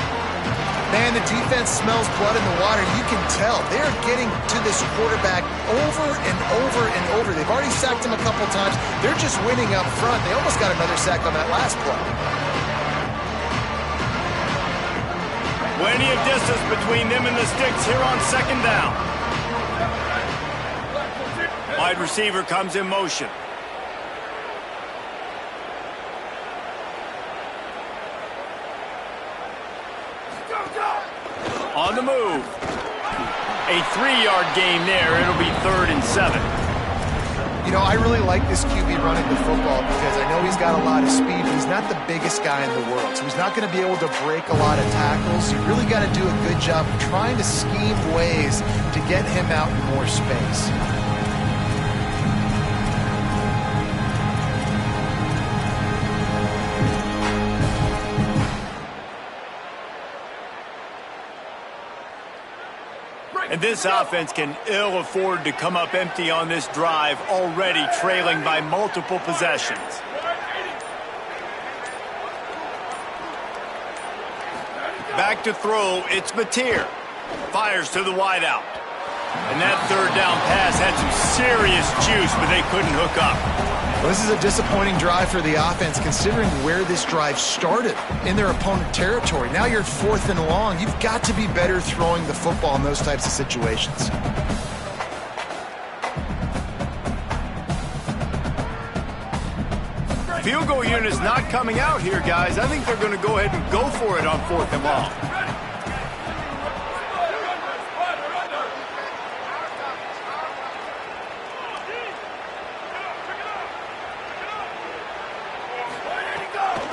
Man, the defense smells blood in the water. You can tell. They're getting to this quarterback over and over and over. They've already sacked him a couple times. They're just winning up front. They almost got another sack on that last play. Plenty of distance between them and the sticks here on second down. Wide receiver comes in motion. On the move. A 3-yard gain there. It'll be 3rd and 7. You know, I really like this QB running the football because I know he's got a lot of speed, but he's not the biggest guy in the world. So he's not going to be able to break a lot of tackles. You really got to do a good job of trying to scheme ways to get him out in more space. And this offense can ill afford to come up empty on this drive, already trailing by multiple possessions. Back to throw, it's Mateer. Fires to the wideout. And that third down pass had some serious juice, but they couldn't hook up. Well, this is a disappointing drive for the offense, considering where this drive started, in their opponent territory. Now you're 4th and long. You've got to be better throwing the football in those types of situations. Field goal unit's not coming out here, guys. I think they're going to go ahead and go for it on 4th and long.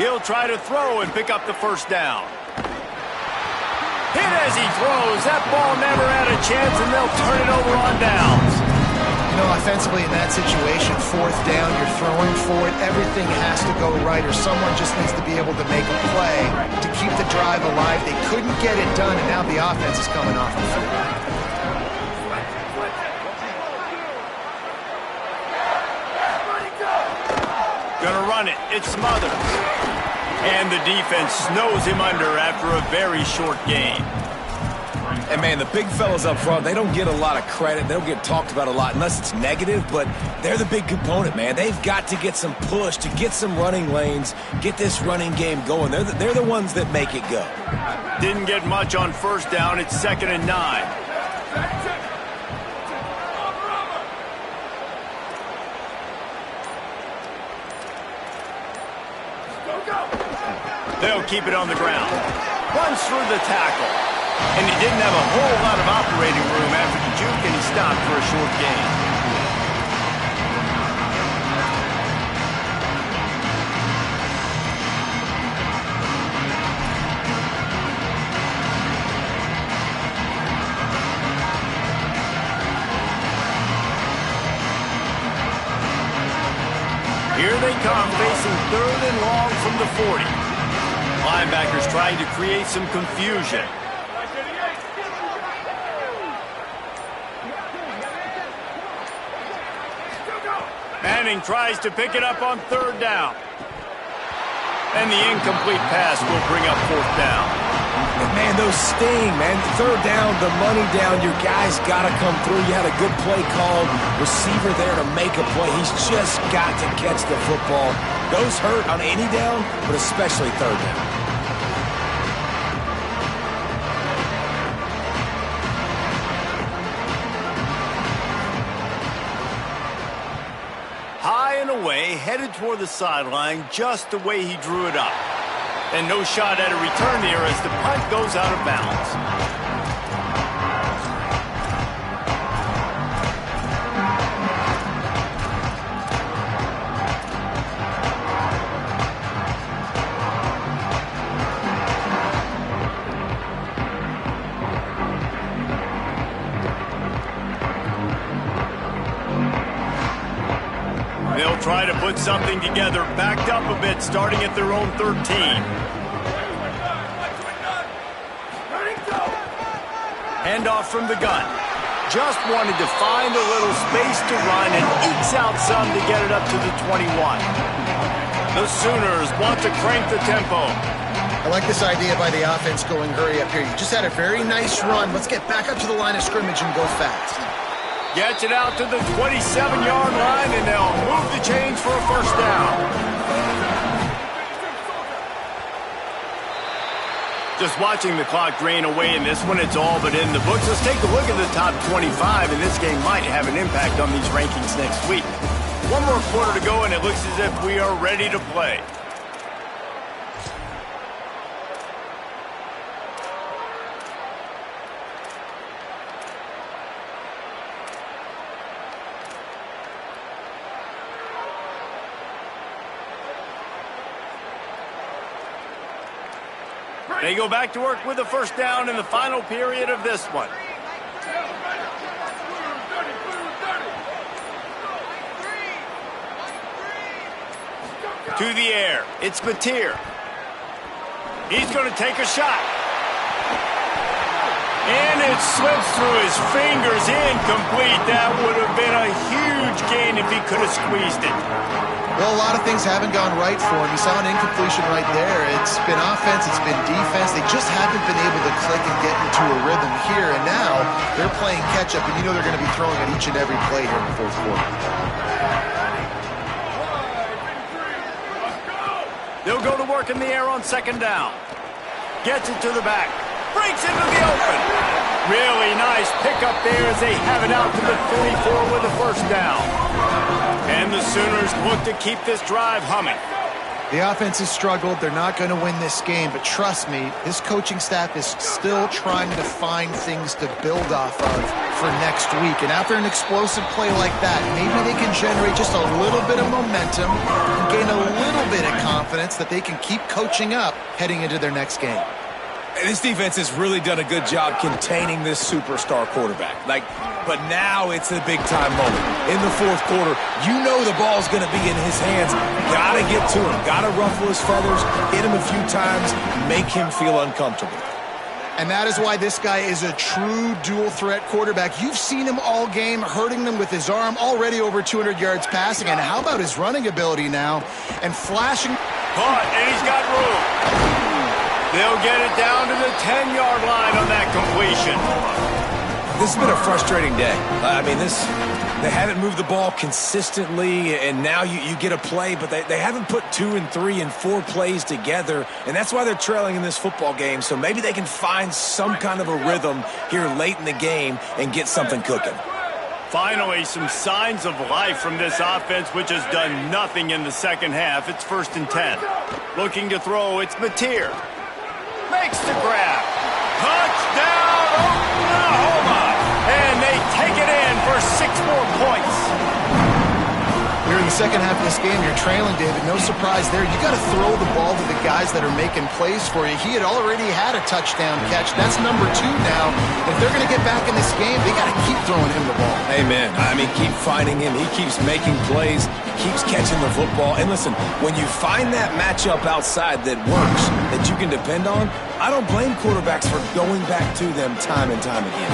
He'll try to throw and pick up the first down. Hit as he throws. That ball never had a chance, and they'll turn it over on downs. You know, offensively in that situation, 4th down, you're throwing for it. Everything has to go right, or someone just needs to be able to make a play to keep the drive alive. They couldn't get it done, and now the offense is coming off the field. Gonna run it. It's Smothers. And the defense snows him under after a very short game. And, man, the big fellas up front, they don't get a lot of credit. They don't get talked about a lot unless it's negative, but they're the big component, man. They've got to get some push, to get some running lanes, get this running game going. They're the ones that make it go. Didn't get much on first down. It's 2nd and 9. They'll keep it on the ground. Runs through the tackle. And he didn't have a whole lot of operating room after the juke, and he stopped for a short gain. Here they come, facing 3rd and long from the 40. Linebackers trying to create some confusion. Manning tries to pick it up on 3rd down. And the incomplete pass will bring up 4th down. Man, those sting, man. 3rd down, the money down. Your guy's got to come through. You had a good play called. Receiver there to make a play. He's just got to catch the football. Those hurt on any down, but especially 3rd down. High and away, headed toward the sideline just the way he drew it up. And no shot at a return here as the punt goes out of bounds. They'll try to put something together, backed up a bit, starting at their own 13. Handoff from the gun. Just wanted to find a little space to run and ekes out some to get it up to the 21. The Sooners want to crank the tempo. I like this idea by the offense going hurry up here. You just had a very nice run. Let's get back up to the line of scrimmage and go fast. Gets it out to the 27-yard line, and they'll move the chains for a 1st down. Just watching the clock drain away in this one, it's all but in the books. Let's take a look at the top 25, and this game might have an impact on these rankings next week. One more quarter to go, and it looks as if we are ready to play. They go back to work with a 1st down in the final period of this one. To the air. It's Mateer. He's going to take a shot. And it slips through his fingers, incomplete. That would have been a huge gain if he could have squeezed it. Well, a lot of things haven't gone right for him. You saw an incompletion right there. It's been offense, it's been defense. They just haven't been able to click and get into a rhythm here. And now they're playing catch-up, and you know they're going to be throwing at each and every play here in the 4th quarter. They'll go to work in the air on 2nd down. Gets it to the back. Breaks into the open. Really nice pickup there as they have it out to the 44 with a 1st down. And the Sooners look to keep this drive humming. The offense has struggled. They're not going to win this game, but trust me, this coaching staff is still trying to find things to build off of for next week. And after an explosive play like that, maybe they can generate just a little bit of momentum and gain a little bit of confidence that they can keep coaching up heading into their next game. This defense has really done a good job containing this superstar quarterback. But now it's a big-time moment. In the 4th quarter, you know the ball's going to be in his hands. Got to get to him. Got to ruffle his feathers, hit him a few times, make him feel uncomfortable. And that is why this guy is a true dual-threat quarterback. You've seen him all game, hurting them with his arm, already over 200 yards passing. And how about his running ability now? And flashing. Caught, and he's got room. They'll get it down to the 10-yard line on that completion. This has been a frustrating day. I mean, they haven't moved the ball consistently, and now you get a play, but they haven't put 2 and 3 and 4 plays together, and that's why they're trailing in this football game. So maybe they can find some kind of a rhythm here late in the game and get something cooking. Finally, some signs of life from this offense, which has done nothing in the 2nd half. It's 1st and 10. Looking to throw, it's Mateer. Makes the grab. Touchdown, Oklahoma! And they take it in for 6 more points. Here in the second half of this game, you're trailing, David. No surprise there. You got to throw the ball to the guys that are making plays for you. He had already had a touchdown catch. That's number 2 now. If they're going to get back in this game, they got to keep throwing him the ball. Amen. I mean, keep finding him. He keeps making plays. He keeps catching the football. And listen, when you find that matchup outside that works, that you can depend on, I don't blame quarterbacks for going back to them time and time again.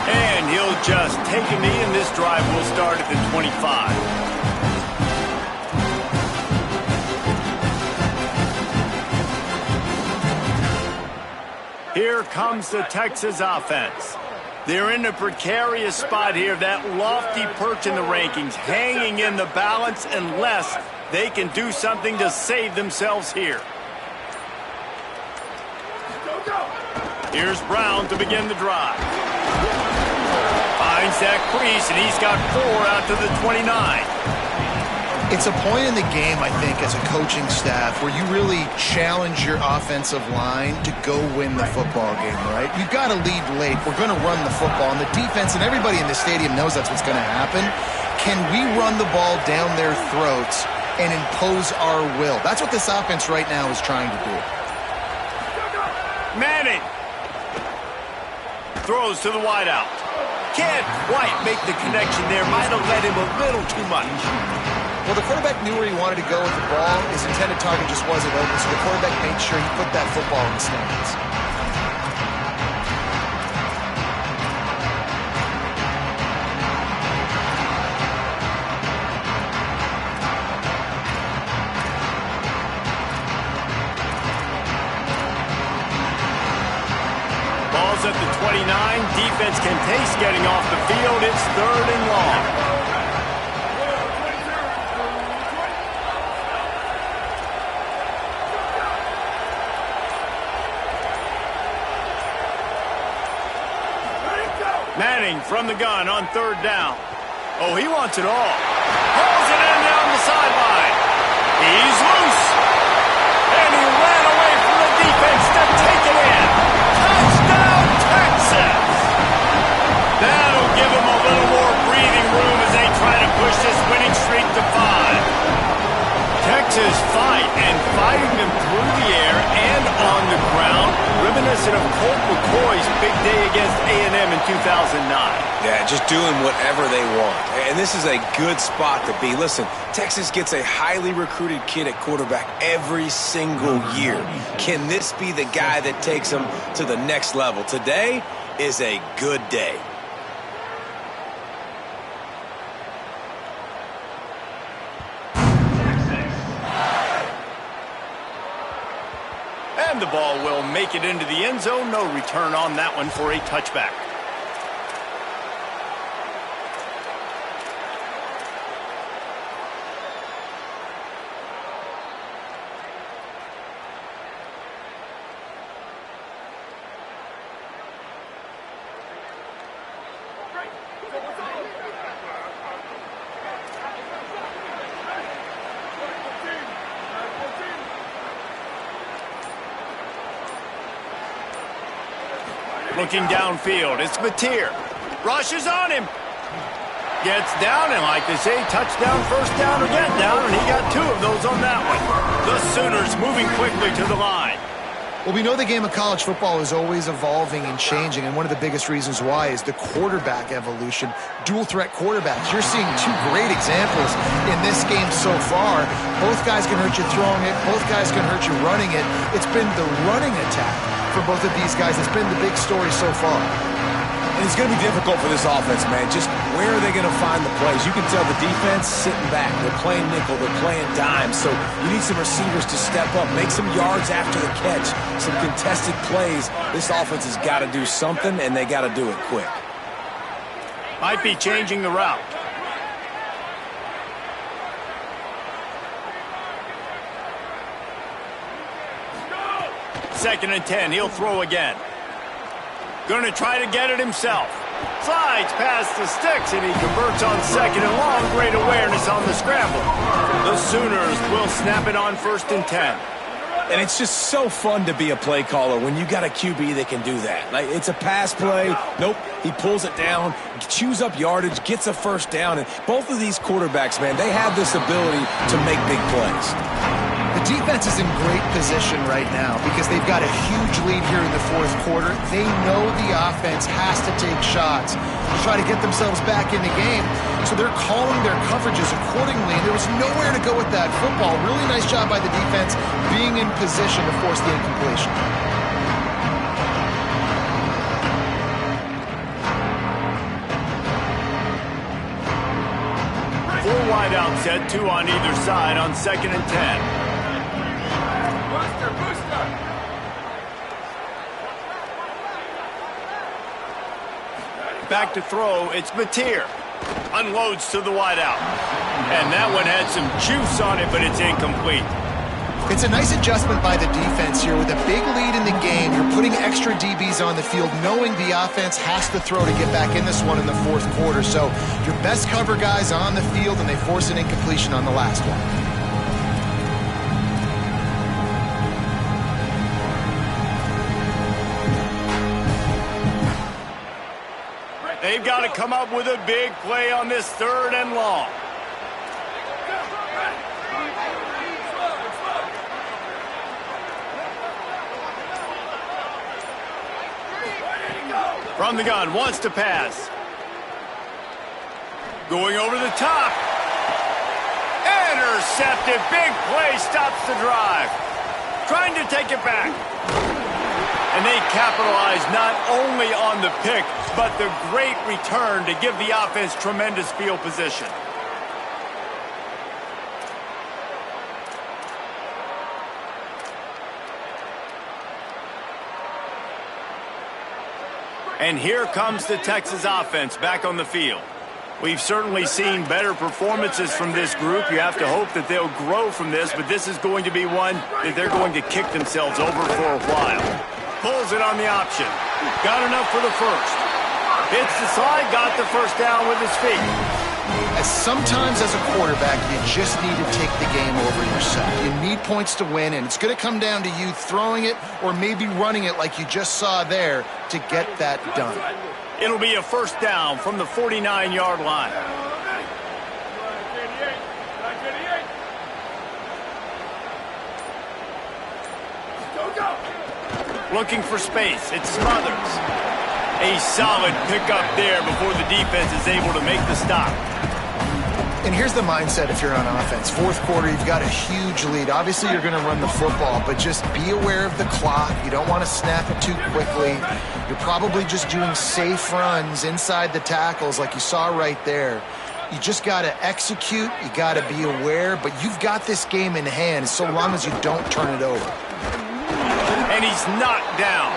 And he'll just take a knee, and this drive will start at the 25. Here comes the Texas offense. They're in a precarious spot here, that lofty perch in the rankings, hanging in the balance unless they can do something to save themselves here. Here's Brown to begin the drive. Finds that crease, and he's got 4 out to the 29. It's a point in the game, I think, as a coaching staff where you really challenge your offensive line to go win the football game, right? You've got to lead late. We're going to run the football. And the defense and everybody in the stadium knows that's what's going to happen. Can we run the ball down their throats and impose our will? That's what this offense right now is trying to do. Manning throws to the wideout. Can't quite make the connection there. Might have led him a little too much. Well, the quarterback knew where he wanted to go with the ball. His intended target just wasn't open, so the quarterback made sure he put that football in the stands. Ball's at the 29. Defense can taste getting off the field. It's 3rd and long. Manning from the gun on 3rd down. Oh, he wants it all. Pulls it in down the sideline. He's loose. And he ran away from the defense to take it in. Touchdown, Texas. That'll give him a little more breathing room as they try to push this winning streak to 5. Texas fighting them through the air and on the ground, reminiscent of Colt McCoy's big day against A&M in 2009. Yeah, just doing whatever they want. And this is a good spot to be. Listen, Texas gets a highly recruited kid at quarterback every single year. Can this be the guy that takes them to the next level? Today is a good day. And the ball will make it into the end zone. No return on that one for a touchback. Looking downfield, it's Mateer. Rushes on him. Gets down, and like they say, touchdown, first down, or get down, and he got 2 of those on that one. The Sooners moving quickly to the line. Well, we know the game of college football is always evolving and changing, and one of the biggest reasons why is the quarterback evolution. Dual-threat quarterbacks. You're seeing 2 great examples in this game so far. Both guys can hurt you throwing it. Both guys can hurt you running it. It's been the running attack for both of these guys. It's been the big story so far. And it's going to be difficult for this offense, man. Just where are they going to find the plays? You can tell the defense sitting back. They're playing nickel. They're playing dime. So you need some receivers to step up, make some yards after the catch, some contested plays. This offense has got to do something, and they got to do it quick. Might be changing the route. Second and 10. He'll throw again. Going to try to get it himself. Slides past the sticks, and he converts on 2nd and long. Great awareness on the scramble. The Sooners will snap it on 1st and 10. And it's just so fun to be a play caller when you got a QB that can do that. Like, it's a pass play. Nope, he pulls it down, chews up yardage, gets a first down. And both of these quarterbacks, man, they have this ability to make big plays. The defense is in great position right now because they've got a huge lead here in the fourth quarter. They know the offense has to take shots to try to get themselves back in the game. So they're calling their coverages accordingly, and there was nowhere to go with that football. Really nice job by the defense being in position to force the incompletion. Four wideout set, two on either side on 2nd and 10. Back to throw, it's Mateer. Unloads to the wideout. And that one had some juice on it, but it's incomplete. It's a nice adjustment by the defense here. With a big lead in the game, you're putting extra DBs on the field, knowing the offense has to throw to get back in this one in the fourth quarter. So your best cover guys on the field, and they force an incompletion on the last one. They've got to come up with a big play on this 3rd and long. From the gun, wants to pass. Going over the top. Intercepted. Big play, stops the drive. Trying to take it back. And they capitalize not only on the pick, but the great return to give the offense tremendous field position. And here comes the Texas offense back on the field. We've certainly seen better performances from this group. You have to hope that they'll grow from this, but this is going to be one that they're going to kick themselves over for a while. Pulls it on the option. Got enough for the first. Hits the slide, got the first down with his feet. As sometimes as a quarterback, you just need to take the game over yourself. You need points to win, and it's going to come down to you throwing it or maybe running it like you just saw there to get that done. It'll be a first down from the 49-yard line. Looking for space. It's Smothers. A solid pickup there before the defense is able to make the stop. And here's the mindset if you're on offense. Fourth quarter, you've got a huge lead. Obviously, you're going to run the football, but just be aware of the clock. You don't want to snap it too quickly. You're probably just doing safe runs inside the tackles like you saw right there. You just got to execute. You got to be aware, but you've got this game in hand so long as you don't turn it over. And he's knocked down.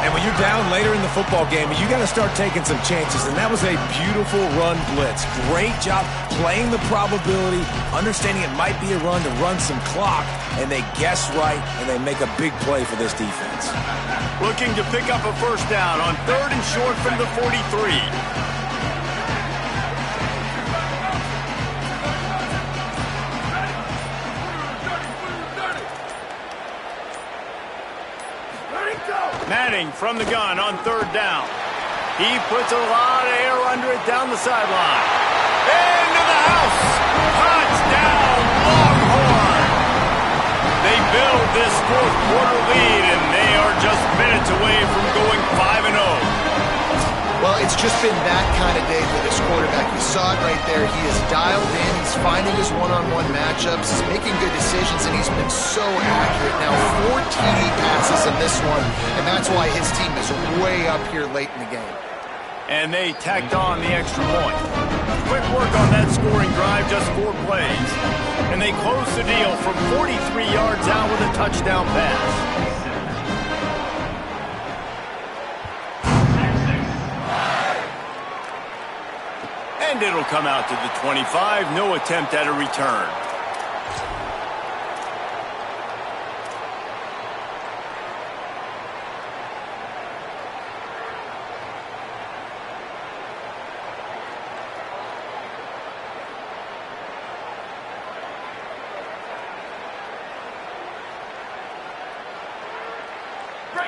And when you're down later in the football game, you got to start taking some chances. And that was a beautiful run blitz. Great job playing the probability, understanding it might be a run to run some clock. And they guess right, and they make a big play for this defense. Looking to pick up a first down on 3rd and short from the 43. Manning from the gun on 3rd down. He puts a lot of air under it down the sideline. Into the house. Touchdown, Longhorn. They build this fourth quarter lead, and they are just minutes away from going 5-0. Well, it's just been that kind of day for this quarterback. You saw it right there. He is dialed in. He's finding his one-on-one matchups. He's making good decisions, and he's been so accurate. Now, 4 TD passes in this one, and that's why his team is way up here late in the game. And they tacked on the extra point. Quick work on that scoring drive, just 4 plays. And they close the deal from 43 yards out with a touchdown pass. And it'll come out to the 25. No attempt at a return.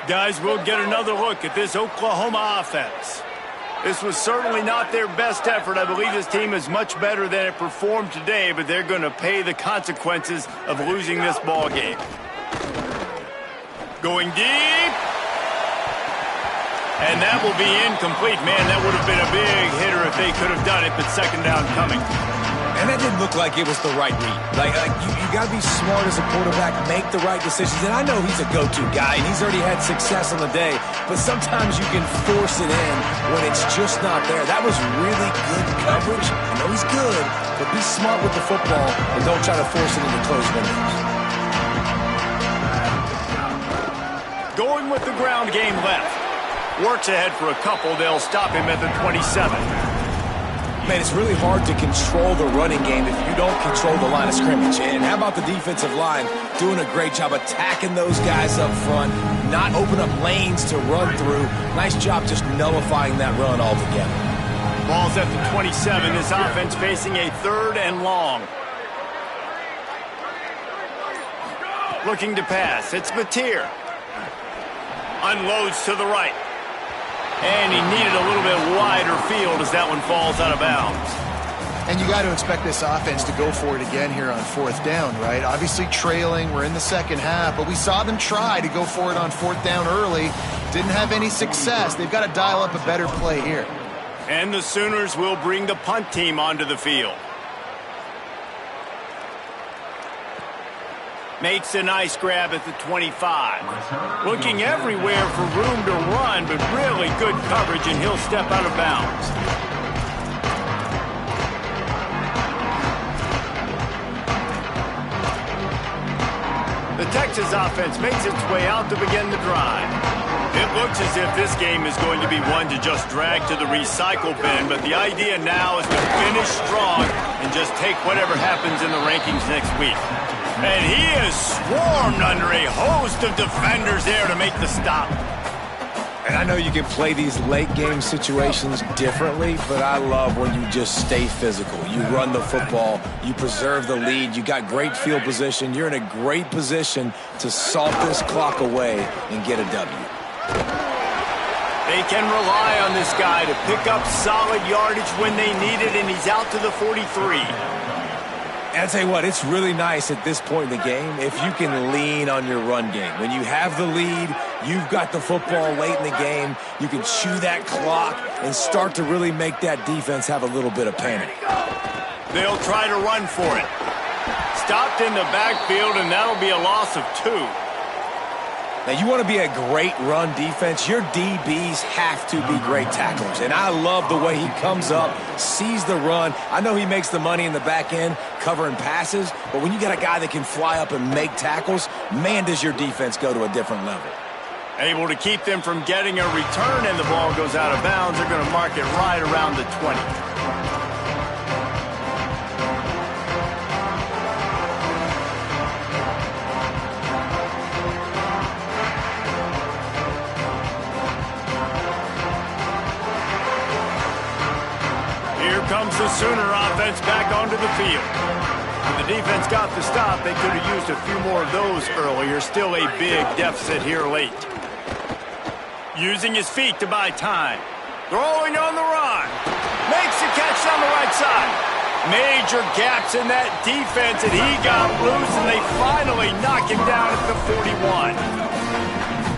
Guys, we'll get another look at this Oklahoma offense. This was certainly not their best effort. I believe this team is much better than it performed today, but they're going to pay the consequences of losing this ball game. Going deep. And that will be incomplete. Man, that would have been a big hitter if they could have done it, but second down coming. And that didn't look like it was the right read. You got to be smart as a quarterback, make the right decisions. And I know he's a go-to guy, and he's already had success on the day, but sometimes you can force it in when it's just not there. That was really good coverage. I know he's good, but be smart with the football and don't try to force it into closed windows. Going with the ground game left. Works ahead for a couple. They'll stop him at the 27. Man, it's really hard to control the running game if you don't control the line of scrimmage. And how about the defensive line doing a great job attacking those guys up front, not open up lanes to run through. Nice job just nullifying that run altogether. Ball's at the 27. This offense facing a 3rd and long. Looking to pass. It's Mateer. Unloads to the right. And he needed a little bit wider field as that one falls out of bounds. And you got to expect this offense to go for it again here on 4th down, right? Obviously trailing, we're in the second half, but we saw them try to go for it on 4th down early. Didn't have any success. They've got to dial up a better play here. And the Sooners will bring the punt team onto the field. Makes a nice grab at the 25. Looking everywhere for room to run, but really good coverage, and he'll step out of bounds. The Texas offense makes its way out to begin the drive. It looks as if this game is going to be one to just drag to the recycle bin, but the idea now is to finish strong and just take whatever happens in the rankings next week. And he is swarmed under a host of defenders there to make the stop. And I know you can play these late game situations differently, but I love when you just stay physical. You run the football, you preserve the lead, you got great field position, you're in a great position to salt this clock away and get a W. They can rely on this guy to pick up solid yardage when they need it, and he's out to the 43. And I'll tell you what, it's really nice at this point in the game if you can lean on your run game. When you have the lead, you've got the football late in the game, you can chew that clock and start to really make that defense have a little bit of panic. They'll try to run for it. Stopped in the backfield, and that'll be a loss of 2. Now, you want to be a great run defense, your DBs have to be great tacklers. And I love the way he comes up, sees the run. I know he makes the money in the back end covering passes, but when you got a guy that can fly up and make tackles, man, does your defense go to a different level. Able to keep them from getting a return, and the ball goes out of bounds. They're going to mark it right around the 20. Comes the Sooner offense back onto the field. When the defense got the stop, they could have used a few more of those earlier. Still a big deficit here late. Using his feet to buy time. Throwing on the run. Makes the catch on the right side. Major gaps in that defense, and he got loose, and they finally knock him down at the 41.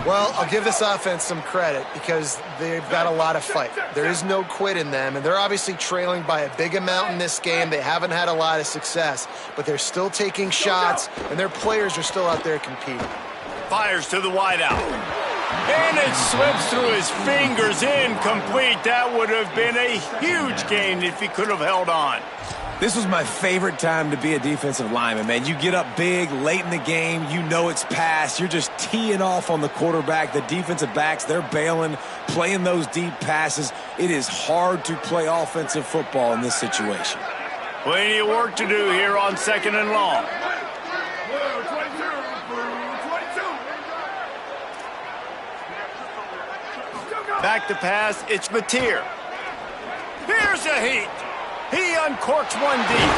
Well, I'll give this offense some credit because they've got a lot of fight. There is no quit in them, and they're obviously trailing by a big amount in this game. They haven't had a lot of success, but they're still taking shots, and their players are still out there competing. Fires to the wideout. And it slips through his fingers, incomplete. That would have been a huge gain if he could have held on. This was my favorite time to be a defensive lineman, man. You get up big, late in the game, you know it's past. You're just teeing off on the quarterback. The defensive backs, they're bailing, playing those deep passes. It is hard to play offensive football in this situation. Plenty of work to do here on 2nd and long. Back to pass, it's Mateer. Here's a heat. He uncorks one deep.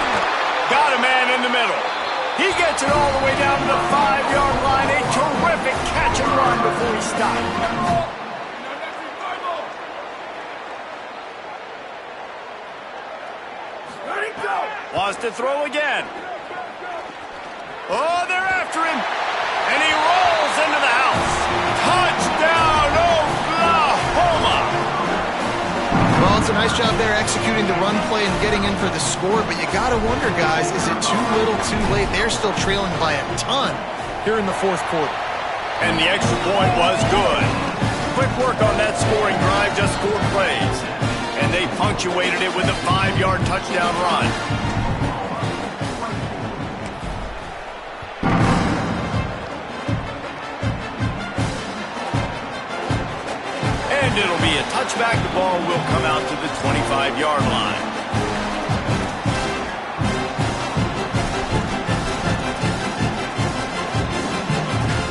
Got a man in the middle. He gets it all the way down to the 5-yard line. A terrific catch and run before he stopped. Wants to throw again. Oh, they're after him. And he rolls into the house. Touchdown, Oklahoma! Well, it's a nice job there executing the run play and getting in for the score, but you got to wonder, guys, is it too little, too late? They're still trailing by a ton here in the fourth quarter. And the extra point was good. Quick work on that scoring drive, just 4 plays. And they punctuated it with a 5-yard touchdown run. And it'll be a touchback. The ball will come out to the 25-yard line.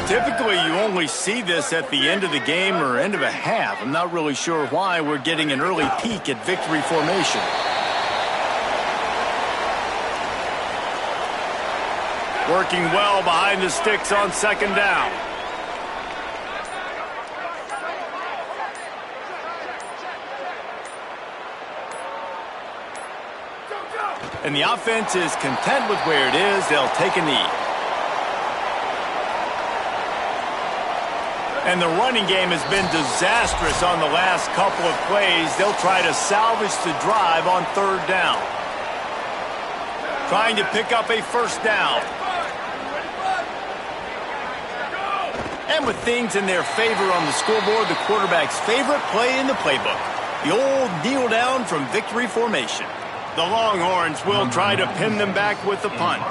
Typically, you only see this at the end of the game or end of a half. I'm not really sure why we're getting an early peek at victory formation. Working well behind the sticks on second down. And the offense is content with where it is. They'll take a knee. And the running game has been disastrous on the last couple of plays. They'll try to salvage the drive on third down. Trying to pick up a first down. And with things in their favor on the scoreboard, the quarterback's favorite play in the playbook. The old kneel down from victory formation. The Longhorns will try to pin them back with the punt.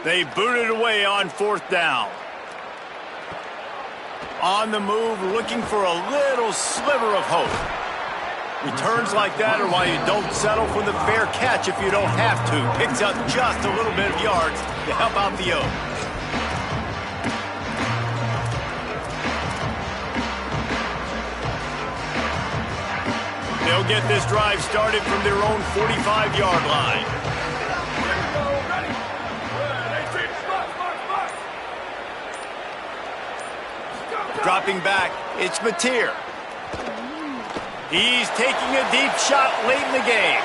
They booted away on fourth down. On the move, looking for a little sliver of hope. Returns like that are why you don't settle for the fair catch if you don't have to. Picks up just a little bit of yards to help out the O. They'll get this drive started from their own 45-yard line. Dropping back, it's Mateer. He's taking a deep shot late in the game.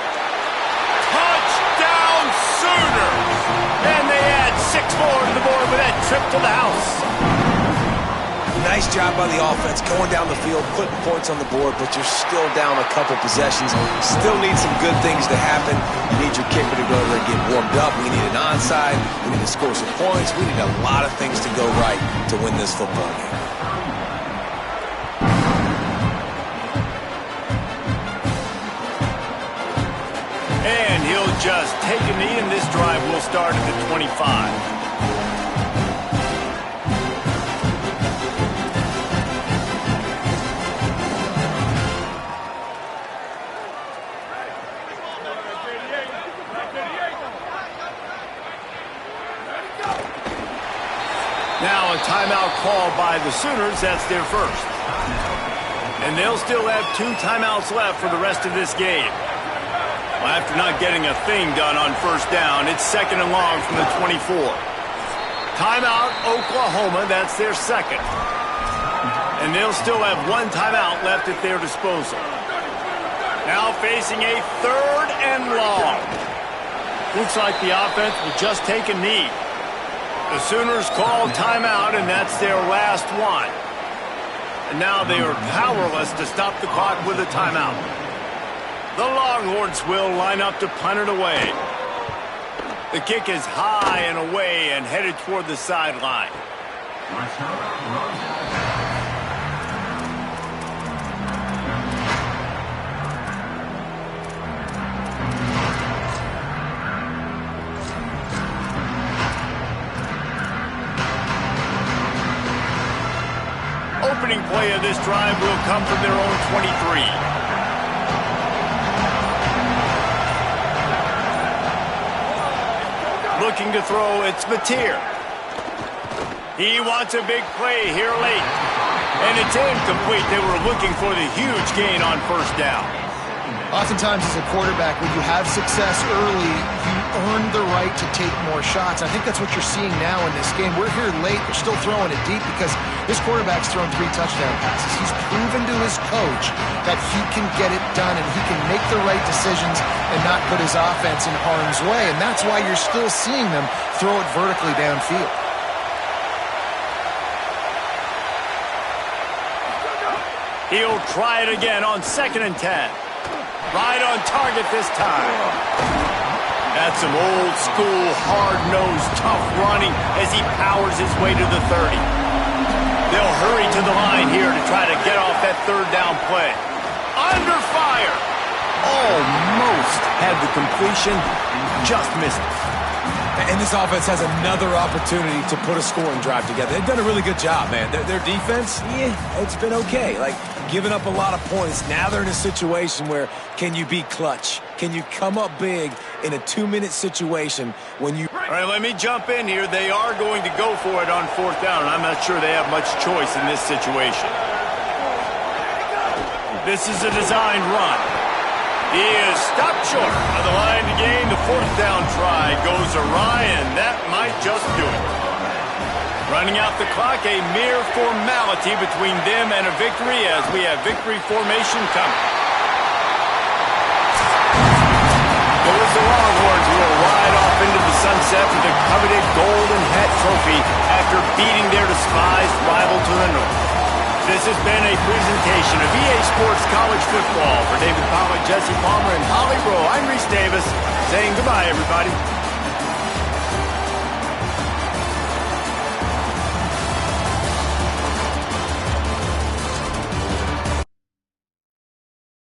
Touchdown Sooners! And they add 6 more to the board with that trip to the house. Nice job by the offense going down the field, putting points on the board, but you're still down a couple possessions. Still need some good things to happen. You need your kicker to go there and get warmed up. We need an onside. We need to score some points. We need a lot of things to go right to win this football game. And he'll just take a knee, and this drive will start at the 25. Now a timeout call by the Sooners. That's their first. And they'll still have 2 timeouts left for the rest of this game. After not getting a thing done on first down, it's 2nd and long from the 24. Timeout, Oklahoma. That's their second. And they'll still have 1 timeout left at their disposal. Now facing a 3rd and long. Looks like the offense will just take a knee. The Sooners call timeout, and that's their last one. And now they are powerless to stop the clock with a timeout. The Longhorns will line up to punt it away. The kick is high and away and headed toward the sideline. Opening play of this drive will come from their own 23. looking to throw. It's Mateer. He wants a big play here late. And it's incomplete. They were looking for the huge gain on first down. Oftentimes as a quarterback, when you have success early, you earn the right to take more shots. I think that's what you're seeing now in this game. We're here late. They're still throwing it deep because this quarterback's thrown 3 touchdown passes. He's proven to his coach that he can get it done and he can make the right decisions and not put his offense in harm's way. And that's why you're still seeing them throw it vertically downfield. He'll try it again on 2nd and 10. Right on target this time. That's some old-school, hard-nosed, tough running as he powers his way to the 30. They'll hurry to the line here to try to get off that 3rd down play. Under fire. Almost had the completion, just missed it. And this offense has another opportunity to put a scoring drive together. They've done a really good job, man. Their defense, yeah, it's been okay. Like, giving up a lot of points. Now they're in a situation where can you be clutch? Can you come up big in a 2-minute situation when you... All right, let me jump in here. They are going to go for it on 4th down, and I'm not sure they have much choice in this situation. This is a designed run. He is stopped short of the line to gain. The 4th down try goes awry, and that might just do it. Running out the clock, a mere formality between them and a victory as we have victory formation coming. The Longhorns will ride off into the sunset with the coveted Golden Hat Trophy after beating their despised rival to the north. This has been a presentation of EA Sports College Football. For David Pollack, Jesse Palmer, and Holly Rowe, I'm Reese Davis saying goodbye, everybody.